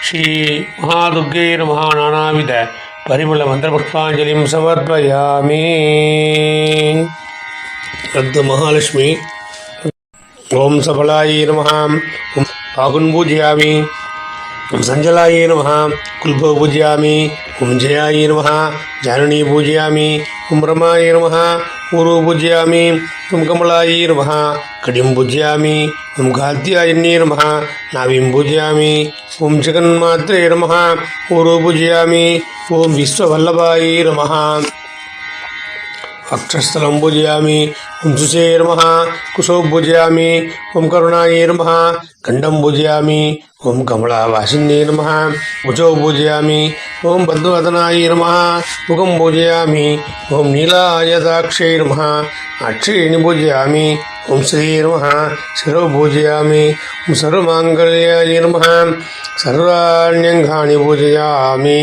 ஸ்ரீ மகாதுர்கை நமஹ நானாவித பரிமள மந்திரபுஷ்பாஞ்சலிம் சமர்ப்பயாமி. அடுத்து மகாலட்சுமி. ஓம் சபலாயை நமஹ ஓம் पाकुन् पूजयामि। ओम संजलाय नमः कुलभो पूजयामि। ओम जयाय नमः जाननी पूजयामि। ओम रमाय नमः ऊरू पूजयामि। ओम कमलाय नमः कडिं पूजयामि। ओम गाद्यायन्ये नमः नाभिं पूजयामि। ओम जगन्मात्रे नमः ऊरू पूजयामि। ओम विश्ववल्लभाय नमः अक्षस्थलं पूजयामि। ओम सुषे नमः कुशो पूजयामि। ओम करुणाय नमः खण्डं पूजयामि। ओम कमलावासिन्ये नमः भुजौ पूजयामि। ओम पद्मवदनाय नमः मुखं पूजयामि। ओम नीलायदाक्षै नमः अक्षयिणि पूजयामि। ओम श्री नमः शिरो पूजयामि। ओम सर्वमाङ्गल्याय नमः सर्वाण्यङ्गानि पूजयामि।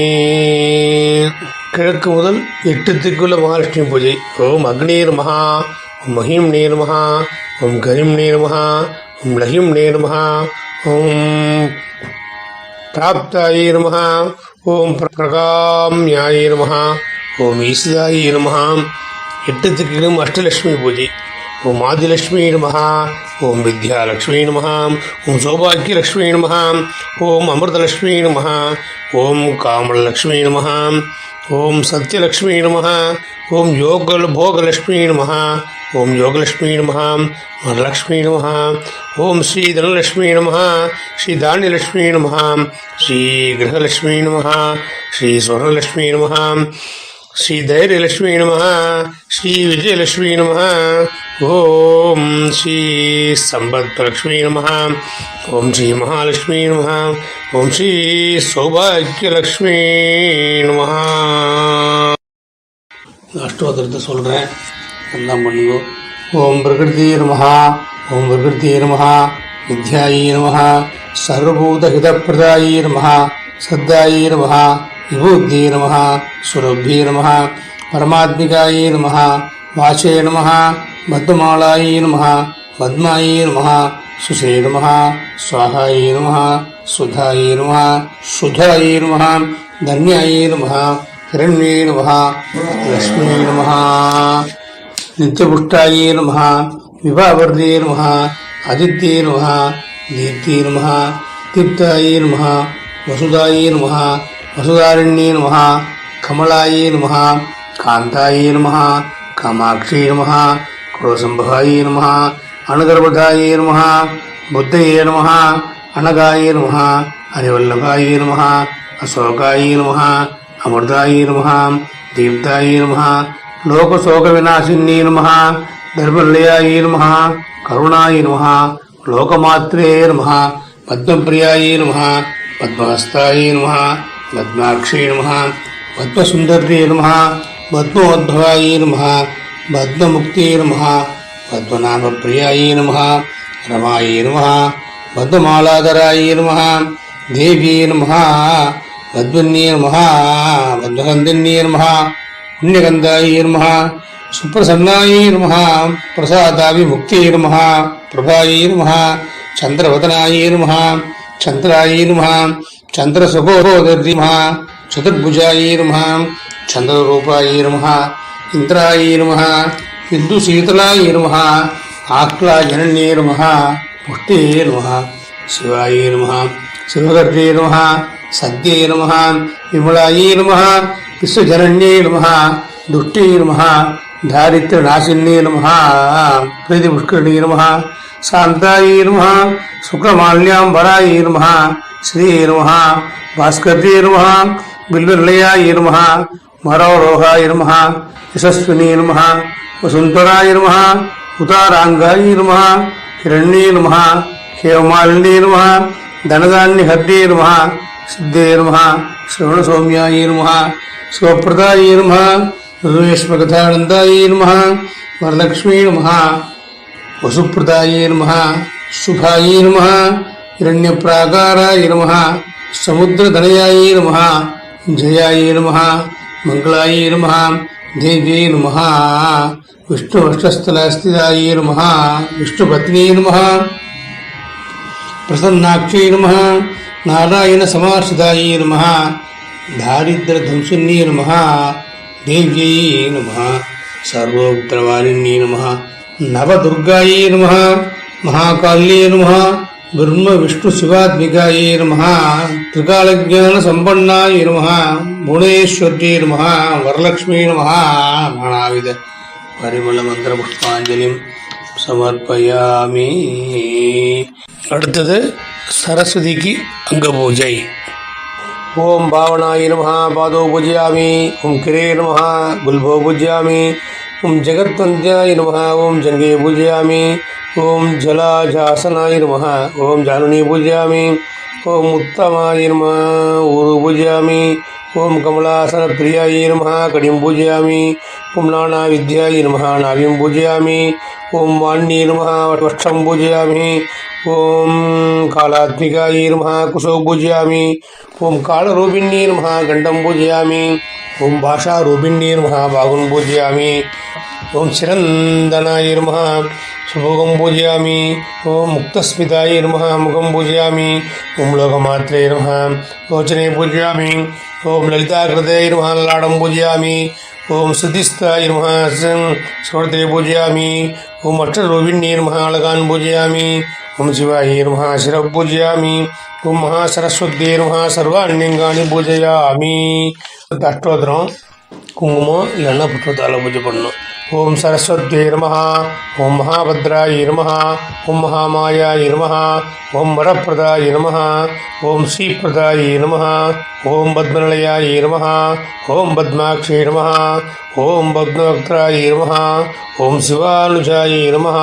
கிழக்கு முதல் 8 திக்குள்ள மகாலட்சுமி பூஜை. ஓம் அக்னி நமஹ. ஓம் மஹிம் நே நமஹ. ஓம் கரிம் நே நமஹ. ஓம் லஹிம் நே நமஹ. ஓம் பிராப்தாய நமஹ. ஓம் பிரகாம்யாய நமஹ. ஓம் ஈசிதாய நமஹ. 8 திக்கிலும் அஷ்டலட்சுமி பூஜை. ஓம் ஆதிலட்சுமி நமஹ. ஓம் வித்யாலட்சுமி நமஹ. ஓம் சௌபாகியலட்சுமி நமஹ. ஓம் அமிர்தலட்சுமி நமஹ. ஓம் காமலட்சுமி நமஹ. ओम सत्यलक्ष्मी नमः. ओम भोगलक्ष्मी नमः. ओम योगलक्ष्मी नमः. वरलक्ष्मी नमः. ओम श्री धनलक्ष्मी नमः. श्री धान्यलक्ष्मी नमः. श्री गृहलक्ष्मी नमः. श्री स्वर्णलक्ष्मी नमः. श्री धैर्यलक्ष्मी नमः. श्री विजयलक्ष्मी नमः. ओम श्री संपत्लक्ष्मी नमः. ओम श्री महालक्ष्मी नमः. ओम श्री सौभाग्यलक्ष्मी नमः. அஷ்டோத்திரத்தை சொல்கிறேன், எல்லாம் பண்ணுங்க. ஓம் பிரகிருதி நமஹ. ஓம் பிரகிருதி நமஹ. வித்யாயை நமஹ. சர்வபூதஹிதப்பிரதாயை நமஹ. சத்தாயை நமஹ. விபூத்தியை நமஹ. சுரபியை நமஹ. பரமாத்மிகாயை நமஹ. வாசே நமஹ. பத்மமாலாயை நமஹ. பத்மாயை நமஹ. சுஷே நமஹ. ஸ்வாஹாயை நமஹ. சுதாயை நமஹ. சுதாயை நமஹ. தன்யாயை நமஹ. हिरण्ये नमः. लक्ष्मी नमः. नित्यपुष्टाये नमः. विभावर्धे नमः. आदित्ये नमः. दीप्ते नमः. दीप्ताये नमः. वसुदाये नमः. वसुदारण्ये नमः. कमलाये नमः. कान्ताये नमः. कामाक्षे नमः. क्रोधसंभवाये नमः. अणगर्भधाये नमः. बुद्धये नमः. अनगाये नमः. हरिवल्लभाये नमः. अशोकाये नमः. अमृताय नमः. दीप्ताय नमः. लोकशोकविनाशिन्ये नमः. दर्भलयाय नमः. करुणाय नमः. लोकमात्रे नमः. पद्मप्रियाय नमः. पद्महस्ताय नमः. पद्माक्षे नमः. पद्मसुन्दर्ये नमः. पद्मोद्भवाय नमः. पद्ममुक्ते नमः. पद्मनाभप्रियाय नमः. रमाय नमः. पद्ममालाधराय नमः. देव्ये नमः. पद्मन्ये नमः. पद्मगन्धन्ये नमः. पुण्यगन्धाय नमः. सुप्रसन्नाय नमः. प्रसादाभिमुक्ते नमः. प्रभाय नमः. चन्द्रवदनाय नमः. चन्द्राय नमः. चन्द्रसुखोदर्ये नमः. चतुर्भुजाय नमः. चन्द्ररूपाय नमः. इन्द्राय नमः. इन्दुशीतलाय नमः. आक्लाजनन्ये नमः. पुष्टे नमः. शिवाय नमः. शिवगर्भे नमः. सद्ये नमः. विमलायै नमः. विश्वजनन्ये नमः. दुष्टे नमः. दारिद्र्यनाशिन्ये नमः. प्रीतिपुष्करिणे नमः. शान्तायै नमः. शुक्लमाल्याम्बराय नमः. श्री नमः. भास्कर्ये नमः. बिल्वलयाय नमः. मरोरोहाय नमः. यशस्विने नमः. वसुन्धराय नमः. उताराङ्गाय नमः. हिरण्ये नमः. हेममालिन्ये नमः. धनधान्यहर्ये नमः. सिद्धे नमः. श्रवणसौम्याय नमः. शिवप्रदाय नमः. ऋवेश्मकथानन्दाय नमः. वरलक्ष्मी नमः. वसुप्रदाय नमः. शुभाय नमः. हिरण्यप्राकाराय नमः. समुद्रधनयाय नमः. जयाय नमः. मङ्गलाय नमः. देव्यै नमः. विष्णुवक्षस्थलस्थिताय नमः. विष्णुपत्न्यै नमः. प्रसन्नाक्षै नमः. नारायणसमाश्रिताय नमः. दारिद्र्यध्वंसिन्ये नमः. देव्यै नमः. सर्वोत्तरवारिण्ये नमः. नवदुर्गायै नमः. महाकाल्ये नमः. பிரம்ம விஷ்ணு சிவாத்மிகாயை நமஹ, திரிகாலஜான சம்பன்னாயை நமஹ, புவனேஸ்வரியை நமஹ, வரலட்சுமி நமஹ. நானாவித பரிமள மந்திர புஷ்பாஞ்சலிம் சமர்ப்பயாமி. அடுத்தது சரஸ்வதிக்கு அங்க பூஜை. ஓம் பாவனாய நமஹ பாதோ பூஜயாமி. ஓம் கிரே நமஹ குல்போ பூஜயாமி. ஓம் ஜெகத்வந்தியாய நமஹ ஓம் ஜங்கே பூஜயாமி. ஓம் ஜலாஜாசனாய நமஹ ஓம் ஜானுனி பூஜயாமி. ஓம் உத்தமாய நமஹ ஊரு பூஜயாமி. ஓம் கமலாசன பிரியாய நமஹ கடிம் பூஜயாமி. ஓம் நானா வித்யாய நமஹ நாவிம் பூஜயாமி. ஓம் வாண்யே நமஹ வட்சம் பூஜயாமி. ஓம் காலாத்மிகாய நமஹ குசோ பூஜயாமி. ஓம் காலரூபிண்யே நமஹ கண்டம் பூஜயாமி. ஓம் பாஷாரூபிண்யே நமஹ பாகுன் பூஜயாமி. ஓம் சிரந்தனாய நமஹ சுபோகம் பூஜயாமி. ஓம் முக்தஸ்மிதாய நமஹ முகம் பூஜயாமி. ஓம் லோகமாத்ரே நமஹ லோச்சனே பூஜயாமி. ஓம் லலிதாகிருதே நமஹ லலாடம் பூஜயாமி. ஓம் சுதிஸ்தாய நமஹ ஸ்வரத்தே பூஜயாமி. ஓம் அஷ்டரூபிண்யே நமஹ அழகான் பூஜயாமி. ஓம் சிவாய நமஹ சிர பூஜயாமி. ஓம் மகாசரஸ்வத்தே நமஹ சர்வாண்யங்கானி பூஜயாமி. அஷ்டோத்திரம் குங்குமம் இல்லைன்னா புஷ்பத்தால் பூஜை பண்ணணும். ஓம் சரஸ்வத்யே நமஹ. ஓம் மகாபத்ராய நமஹ. ஓம் மகாமாயாய நமஹ. ஓம் வரப்பிரதாய நமஹ. ஓம் ஸ்ரீபிரதாய நமஹ. ஓம் பத்மநிலையாய நமஹ. ஓம் பத்மாக்ஷே நமஹ. ஓம் பத்மவக்த்ராய நமஹ. ஓம் சிவானுஜாய நமஹ.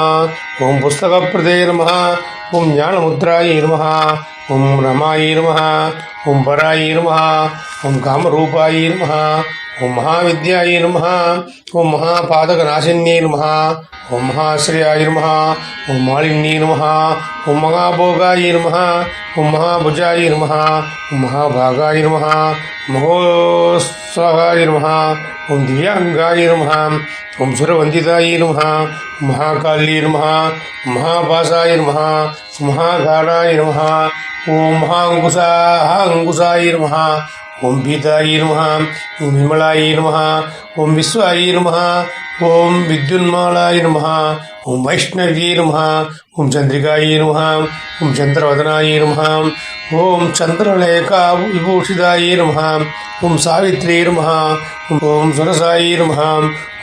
ஓம் புஸ்தகப்பிரதே நமஹ. ஓம் ஞானமுத்ராய நமஹ. ஓம் ரமாய நமஹ. ஓம் பராய நமஹ. ஓம் காமரூபாய நமஹ. ஓம் மகாவித்யாய நமஹ. ஓம் மகாபாதகநாசின்யே நமஹ. ஓம் மகாஸ்ரயாய நமஹ. ஓம் மாலின்யே நமஹ. ஓம் மகாபோகாய நமஹ. ஓம் மகாபுஜாய நமஹ. ஓம் மகாபாகாய நமஹ. மகோஸ்வகாய நமஹ. ஓம் திவ்யாங்காய நமஹ. ஓம் சுரவந்திதாய நமஹ. ஓம் மகாகால்யே நமஹ. ஓம் மகாபாசாய நமஹ. ஓம் மகாகாலாய நமஹ. ஓம் மகாங்குசாய நமஹ. ஓம் பீதாய நமஹ. ஓம் விமலாய நமஹ. ஓம் விஸ்வாய நமஹ. ஓம் வித்யுன்மாலாய நமஹ. ஓம் வைஷ்ணவ்யே நமஹ. ஓம் சந்திரிகாய நமஹ. ஓம் சந்திரவதனாய நமஹ. ஓம் சந்திரலேகா விபூஷிதாய நமஹ. ஓம் சாவித்ரே நமஹ. ஓம் சுரசாய நமஹ.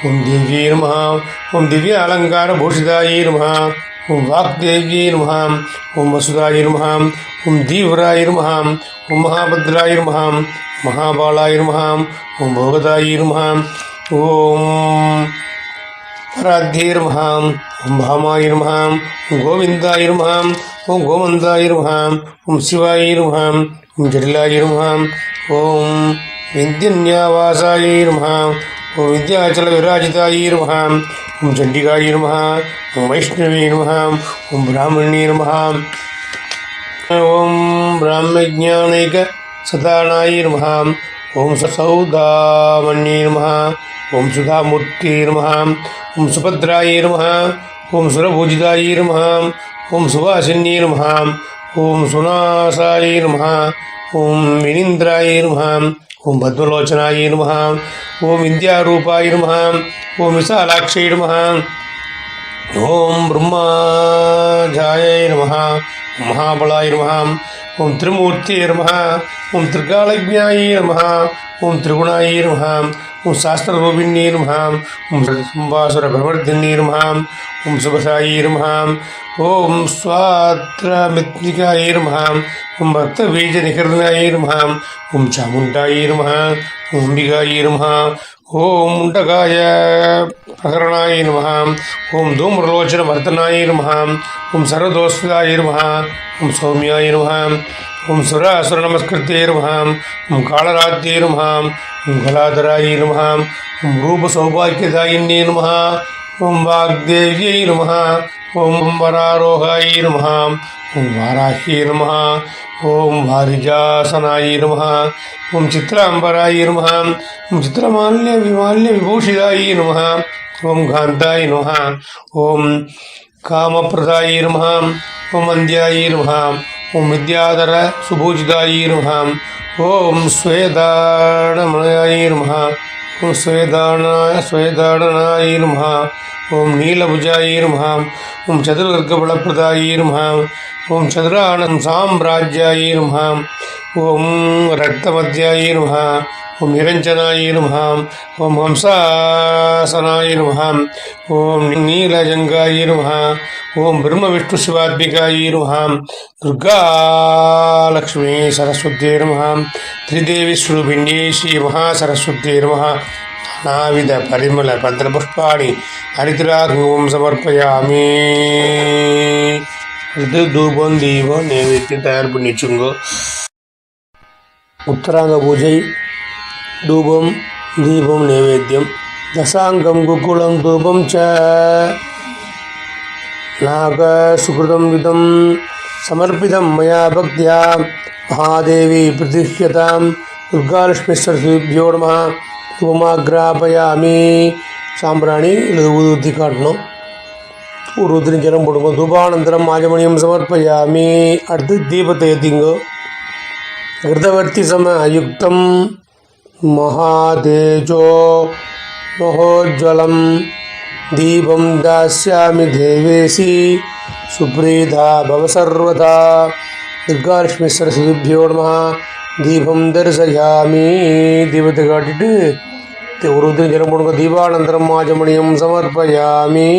ஓம் தேவ்யே நமஹ. ஓம் திவ்ய அலங்கார பூஷிதாய நமஹ. ஓம் வாக்தேவ்யே நமஹ. ஓம் வசுதாய நமஹ. ஓம் தீவிராய நமஹ. ஓம் மகாபத்ராய நமஹ. மகாபாலாய நமஹ. ஓம் போகதாய நமஹ. ஓம் பராத்யே நமஹ. ஓம் பாமாய நமஹ. ஓம் கோவிந்தாய நமஹ. ஓம் கோமந்தாய நமஹ. ஓம் சிவாய நமஹ. ஓம் ஜடிலாய நமஹ. ஓம் வித்யன்யாவாசாய நமஹ. ஓம் வித்யாச்சல விராஜிதாய நமஹ. ஓம் சண்டிகாய நமஹ. ஓம் வைஷ்ணவே நமஹ. ஓம் பிராமண்யே நமஹ. ஓம் பிராமஜானைக சதானாய நமஹ. ஓம் சௌதாமண்யே நமஹ. ஓம் சுதாமூர்த்தியே நமஹ. ஓம் சுபத்ராய நமஹ. ஓம் சுரபூஜிதாய நமஹ. ஓம் சுவாசின்யே நமஹ. ஓம் சுநாசாய நமஹ. ஓம் வினீந்திராய நமஹ. ஓம் பத்மலோச்சனாய நமஹ. ஓம் வித்யாரூபாய நமஹ. ஓம் விசாலாட்சை நமஹ. ஓம் பிரம்மாஜாய நமஹ. ஓம் மகாபலாய நமஹ. ஓம் திரிமூர்த்தியே நமஹ. ஓம் திரிகாலஜ்ஞாய நமஹ. ஓம் திரிகுணாய நமஹ. ஓம் சாஸ்திரரூபிண்யே நமஹ. ஓம் சம்பாசுர பிரவர்தின்யே நமஹ. ஓம் சுபசாய நமஹ. ஓம் ஸ்வாத்ரமித்னிகாய நமஹ. ஓம் பக்தபீஜநிகர்ணாய நமஹ. ஓம் சாமுண்டாய நமஹ. ஓம் அம்பிகாய நமஹ. ஓம் முண்டகாய பிரகரணாய நமஹ. ஓம் தூம்ரலோச்சனவர்தனாய நமஹ. ஓம் சர்வதோஸ்தாய நமஹ. ஓம் சௌமியாய நமஹ. ஓம் சுராசுர நமஸ்கிருத்யே நமஹ. ஓம் காளராத்யே நமஹ. ஓம் கலாதராய நமஹ. ஓம் ரூபசௌபாக்கியதாயின்யே நமஹ. ஓம் வாக்தேவ்யை நமஹ. ஓம் வராரோகாய நமஹ. ஓம் வாராஹ்யே நமஹ. ஓம் வாரிஜாசனாய நமஹ. ஓம் சித்ராம்பராய நமஹ. ஓம் சித்திரமால்ய விபூஷிதாய நமஹ. ஓம் காந்தாய நமஹ. ஓம் காமப்பிரதாய நமஹ. ஓம் வந்தியாய நமஹ. ஓம் வித்யாதர சுபூஜிதாய நமஹ. ஓம் ஸ்வேதாடமயாய நமஹ. ஓம் ஸ்வேதாடனாய நமः. ஓம் நீலபுஜாய நமः. ஓம் சதுர்வர்க்கபலப்பிரதாய நமः. ஓம் சதுரானந்த சாம்ராஜ்யாய நமः. ஓம் ரக்தமத்யாய நமः. ஓம் நிரஞ்சனாய நமः. ஓம் ஹம்சாசனாய நமः. ஓம் நீலஜங்காய நமः. ஓம் பிரம்ம விஷ்ணு சிவாத்மிகாய நமः. துர்காலக்ஷ்மி சரஸ்வத்யே நமः. त्रिदेवी स्वरूपिण्यै श्री महासरस्वत्यै नमः. नानाविध परिमल पत्रपुष्पाणि हरिद्रागुं समर्पयामि. அடுத்து தூபம் தீபம் நைவேத்தியம் தயார் பண்ணி வச்சுங்கோ. உத்தராங்க பூஜை, தூபம் தீபம் நைவேத்தியம். தசாங்கம் குக்குளம் தூபம் ச நாக சுகிருதம் விதம் சமர்ப்பிதம் மயா பக்தியா महादेवी प्रतिष्ठतां दुर्गालक्ष्मीश्वरभ्यो नमः. धूमाग्रापयामि. சாம்பிராணி இல்லை ஊதி காட்டணும். ஊதி ஜலம் போடுங்க. தூபானந்தரம் ஆஜமணியம் சமர்ப்பயாமி. அடுத்து தீபத்தை ஏற்றிங்கோ. கிருதவர்த்தி சமயுக்தம் மகாதேஜோ மகோஜ்வலம் தீபம் தாஸ்யாமி தேவேசி சுப்ரீதா பவ சர்வதா. துர்காலட்சுமி சரஸ்வதிபியோ நமः. தீபம் தரிசயாமி. தீபத்தை காட்டிட்டு ஒரு உதிரி ஜலம் போடுங்க. தீபானந்தரம் ஆஜமணியம் சமர்ப்பயாமி.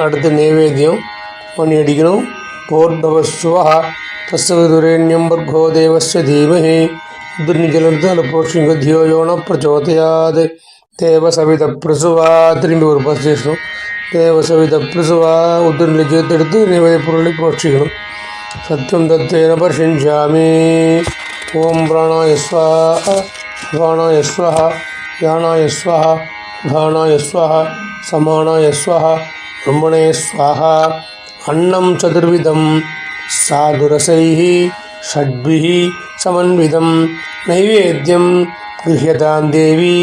அடுத்து நைவேத்தியம் பண்ணி அடிக்கணும். போர்பவஸ்வ தஸ்விதுரேண்யம் பர்கோ தேவஸ்ய தீமஹி. உதிரி ஜலம் எடுத்து அதில் போஷிங்க. தியோ யோன பிரச்சோதயாத் தேவ சவித பிரசுவா. திரும்பி ஒரு பசேஷம். தேவசவித பிரசுவா. உதிரில் சேர்த்தெடுத்து நைவேத்திய பொருளை போஷிக்கணும். சத்தியம் தத்தேன பரிஷிஞ்சாமி. ஓம் பிராணாய ஸ்வாஹா அபானாய ஸ்வாஹா யானாய ஸ்வாஹா தானாய ஸ்வாஹா சமானாய ஸ்வாஹா பிரம்மணே ஸ்வாஹா. அன்னம் சதுர்விதம் சாதுரசைः ஷட்பிः சமன்விதம் நைவேத்யம் கிருஹ்யதாம் தேவி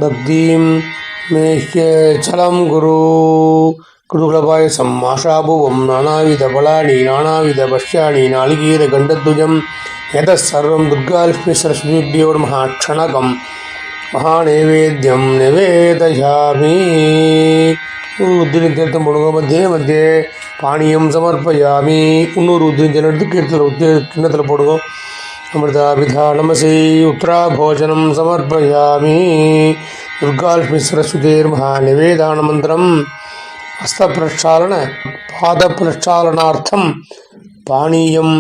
பக்திம் மேஹ்யச்சலம் குரு. குருகுலபாயசம் ஆஷாபுவம் நானாவித பலானி நானாவித பஷ்யாணி நாளிகீர கண்டத்வஜம் எதசர்வம் துர்காலக்ஷ்மி சரஸ்வதிபியோ நமः. க்ஷணகம் மகாநைவேத்தியம் நிவேதயாமி. உத்திரி தீர்த்தம் போடுங்க. மத்தியே மத்தியே பானியம் சமர்ப்பயாமி. இன்னொரு உத்திரி ஜலம் எடுத்து கீர்த்தத்தில் கிண்ணத்தில் போடுங்க. அமிர்தாபிதா நமசி உத்ரா போஜனம் சமர்ப்பயாமி. துர்காலக்ஷ்மி சரஸ்வதி நமः. நிவேதான மந்திரம் ஹஸ்தப்பிரக்ஷாலன பாதப்பிரக்ஷாலனார்த்தம் பானீயம்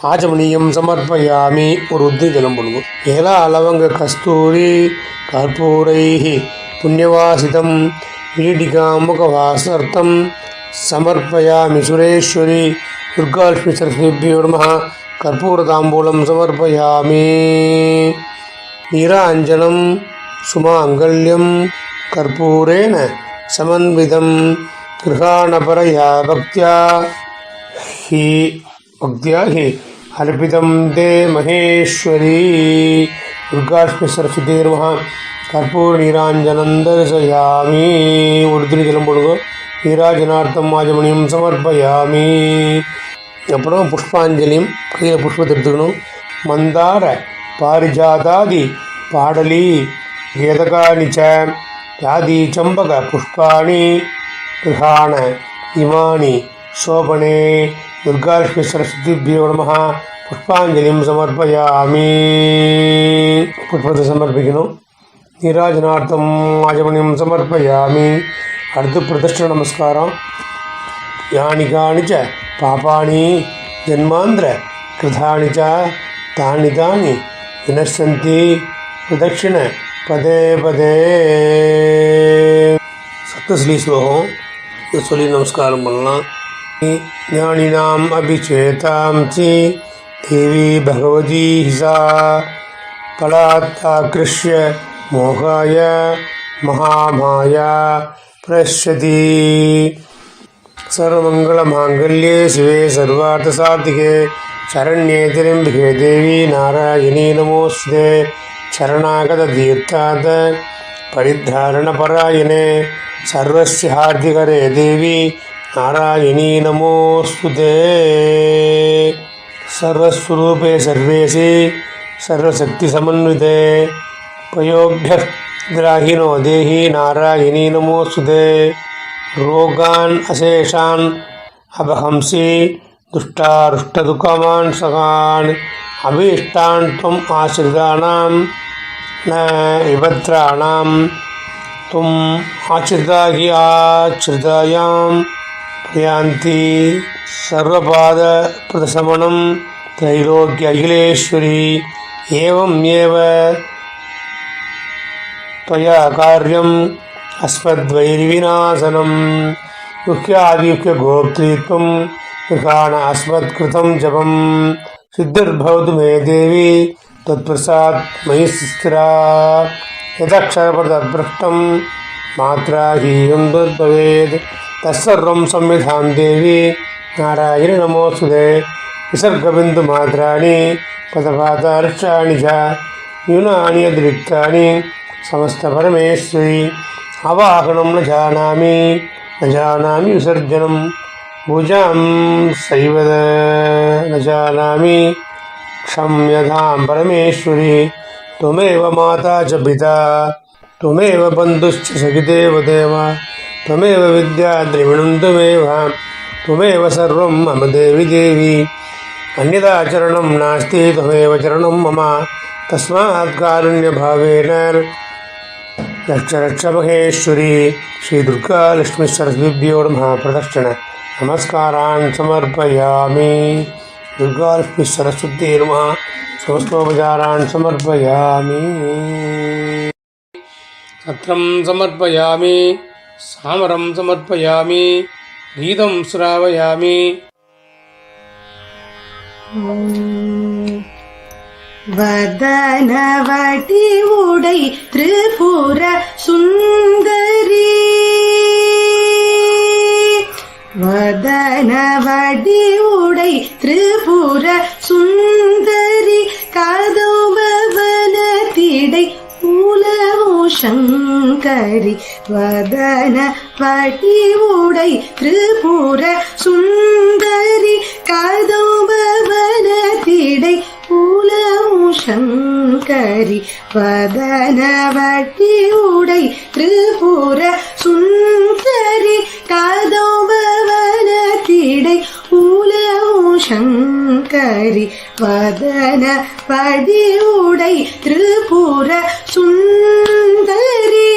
ஆஜமணியம் சமர்ப்பயாமி. ஒரு உத்திரி ஜலம் போடுங்க. ஏலா லவங்க கஸ்தூரி கற்பூரைः புண்ணியவாசிதம் வீடிகாம் முகவாசார்த்தம் சமர்ப்பயாமி. சுரேஸ்வரி துர்காலக்ஷ்மி சரஸ்வதிபியோ நமः. கற்பூரதாம்பூலம் சமர்ப்பயாமி. நீராஞ்சனம் சுமாங்கல்யம் கற்பூரேண சமன்விதம் கிருஹாணபரயா பக்தியா ஹி அர்ப்பிதம் தே மகேஸ்வரி. துர்காலக்ஷ்மி சரஸ்வதி நமः. கற்பூர நீராஞ்சனம் தரிசயாமி. ஒரு திரு ஜலம் போடுங்க. நீராஜனார்த்தம் ஆஜமணியம் சமர்ப்பயாமி. அப்புறம் புஷ்பாஞ்சலியும் கையில் புஷ்பத்தை எடுத்துக்கணும். மந்தார பாரிஜாதாதி பாடலி கேதகானி ச யாதி சம்பக புஷ்பாணி கிருஹாண இமானி சோபனே. துர்காலக்ஷ்மி சரஸ்வதிபியோ நமः. புஷ்பாஞ்சலியும் சமர்ப்பயாமி. புஷ்பத்தை சமர்ப்பிக்கணும். நீராஜனார்த்தம் ஆஜமணியம் சமர்ப்பயாமி. அடுத்து பிரதிஷ்ட நமஸ்காரம். யானி காணி ச பாபாணி ஜன்மாந்திர கிருதானி ச தானி தானி வினஷ்யந்தி பிரதட்சிண பதே பதே. சப்தஸ்ரீ ஸ்லோகம் இதை சொல்லி நமஸ்காரம் பண்ணலாம். ஞானினாம் அபிச்சேதாம் சி தேவி பகவதி ஹிசா பலாத்தாக்ருஷ்ய மோகாய மகாமாயா பிரஷ்யதி. சர்வமங்கலமாங்கல்யே சிவே சர்வார்த்தசாதிகே சரண்யே திரியம்பிகே தேவி நாராயணி நமோஸ்தே. சரணாகததீர்த்தாத பரித்தாரணபராயணே சர்வஸ்ய ஹார்திகரே தேவி நாராயணி நமோஸ்துதே. சர்வஸ்வரூபே சர்வேசி சர்வசக்தி சமன்விதே पयोभ्यग्राहिनो देहि नारायणी नमोस्तुते रोगान् अशेषान् अपहंसि दुष्टारुष्टदुःखमान् सकान् अभीष्टान् त्वम् आश्रितानां न विभद्राणां त्वम् आश्रिता हि आश्रितायां प्रयान्ति सर्वपादप्रदशमनं त्रैलोक्य अखिलेश्वरी एवम् एव त्वया कार्यम् अस्मद्वैरिविनाशनं युक्यादियुक्य गोप्त्रीत्वं कृतान अस्मत्कृतं जपं सिद्धिर्भवतु मे देवी तत्प्रसाद मयि स्थिरा यदक्षरपदभ्रष्टं मात्राहीनं तद्भवेत् तत्सर्वं संविधां देवी नारायणि नमोस्तुते विसर्गबिन्दुमात्राणि पदपादार्षाणि च न्यूनानि अतिरिक्तानि समस्तपरमेश्वरी अवाहनं न जानामि विसर्जनं भुजां सैव न जानामि क्षम्यतां परमेश्वरी त्वमेव माता च पिता त्वमेव बन्धुश्च सखिदेव देव त्वमेव विद्या द्रविणं त्वमेव सर्वं मम देवि देवी अन्यथा चरणं नास्ति त्वमेव चरणं मम तस्मात् कारुण्यभावेन रक्ष रक्ष महेश्वरी श्री दुर्गा लक्ष्मी सरस्वतीभ्यो नमः प्रदक्षिण नमस्कारान् समर्पयामि दुर्गा लक्ष्मी सरस्वती नमः समस्तोपचारान् समर्पयामि सत्रं समर्पयामि सामरं समर्पयामि गीतं श्रावयामि वदनवटी उडै त्रिपुर सुन्दरी वदनवटी उडै त्रिपुर सुन्दरी कादम्बवनतिडै मूलमो शङ्करि वदनवटी उडै त्रिपुर सुन्दरी कादम्बवनतिडै मूलमो शङ्करि वदनवटी उडै त्रिपुर सुन्दरी कादम्बवनतिडै मूलमो शङ्करि वदनवटी उडै त्रिपुर सुन्दरी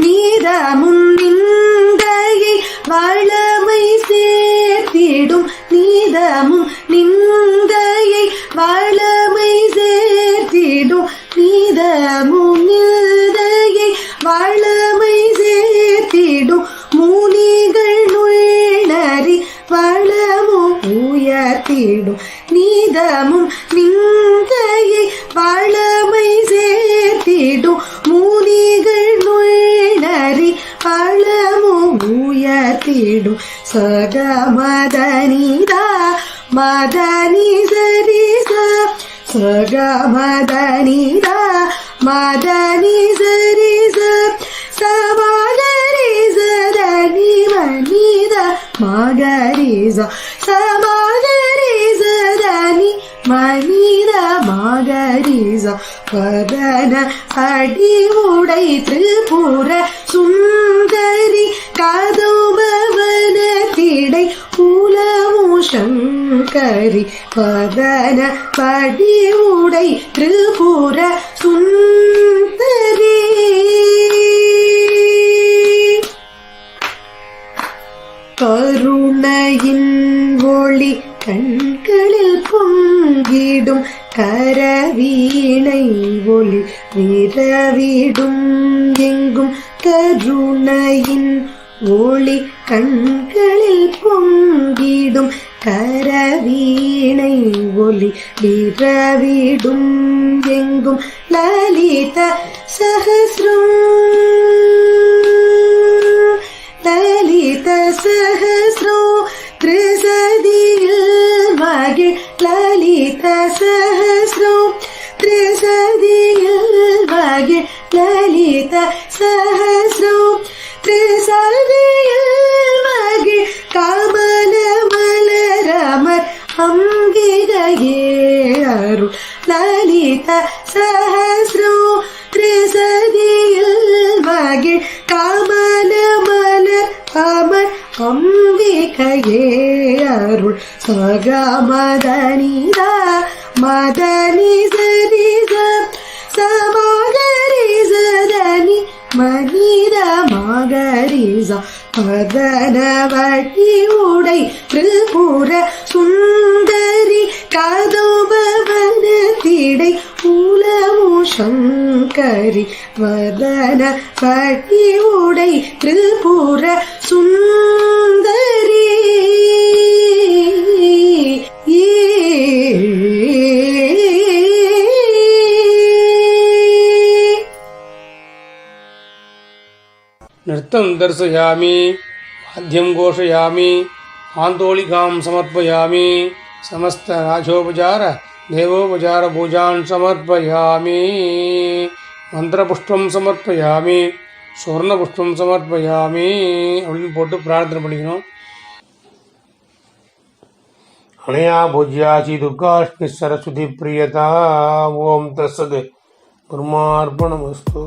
நீதமும் நிந்தையை வளமை சேர்த்திடும் நீதமும் நிந்தையை வளமை சேர்த்திடும் நீதமும் நிந்தையை வளமை சேர்த்திடும் முனிகள் நுழைநறி வளமும் உயர்த்திடும் நீதமும் நிந்தையை வளமை சேர்த்திடும் முனிகள் நுழைநறி வளமும் உயர்த்திடும் சகமதனிதா மதனி சரிச சகமதனிதா மதனி சரிச சமகரிச தனி மனித மகரிச சமகரிச தனி மனித மகரிச வதன அடி உடை திரிபுர சுந்தரி கதம்பவன திடை மூலமோ சங்கரி வதன படி உடை திரிபுர சுந்தரி கருணையின் ஒளி கண்களில் பொங்கிடும் கரவீணை ஒளி விரவிடும் எங்கும் கருணையின் ஒளி கண்களில் பொங்கிடும் கரவீணை ஒளி விரவிடும் எங்கும் லலித சஹஸ்ரம் லலித சஹஸ்ரம் திரிசதியில் மகிழ் லலித சஹஸ்ரம் திரிசதியில் மகிழ் லலித சஹஸ்ரம் திரிசதியில் மகிழ் கமல மலரமர் அம்பிகையே அருள் லலித சஹஸ்ரம் திரிசதியில் மகிழ் கமல மலர் அமர் அம்பிகையே அருள் சகமதனிதா மதனி சரித சமகரிசதனி மனித மகரிச பதனவட்டி உடை திரிபுர சுந்தரி கதோபவன திடை மூலமு சங்கரி வதன வட்டி உடை திரிபுர சுந்தரி नृत्यं दर्शयामि वाद्यं घोषयामि आन्दोलिकां समर्पयामि समस्तराजोपचार देवोपचार पूजान् समर्पयामि மந்திரபுஷ்பம் சமர்ப்பயாமி சுவர்ணபுஷ்பம் சமர்ப்பயாமி அப்படின்னு போட்டு பிரார்த்தனை பண்ணிக்கணும். अनया पूज्या श्री दुर्गाष्टमी सरस्वती प्रियता ओम तत्सत् ब्रह्मार्पणमस्तु.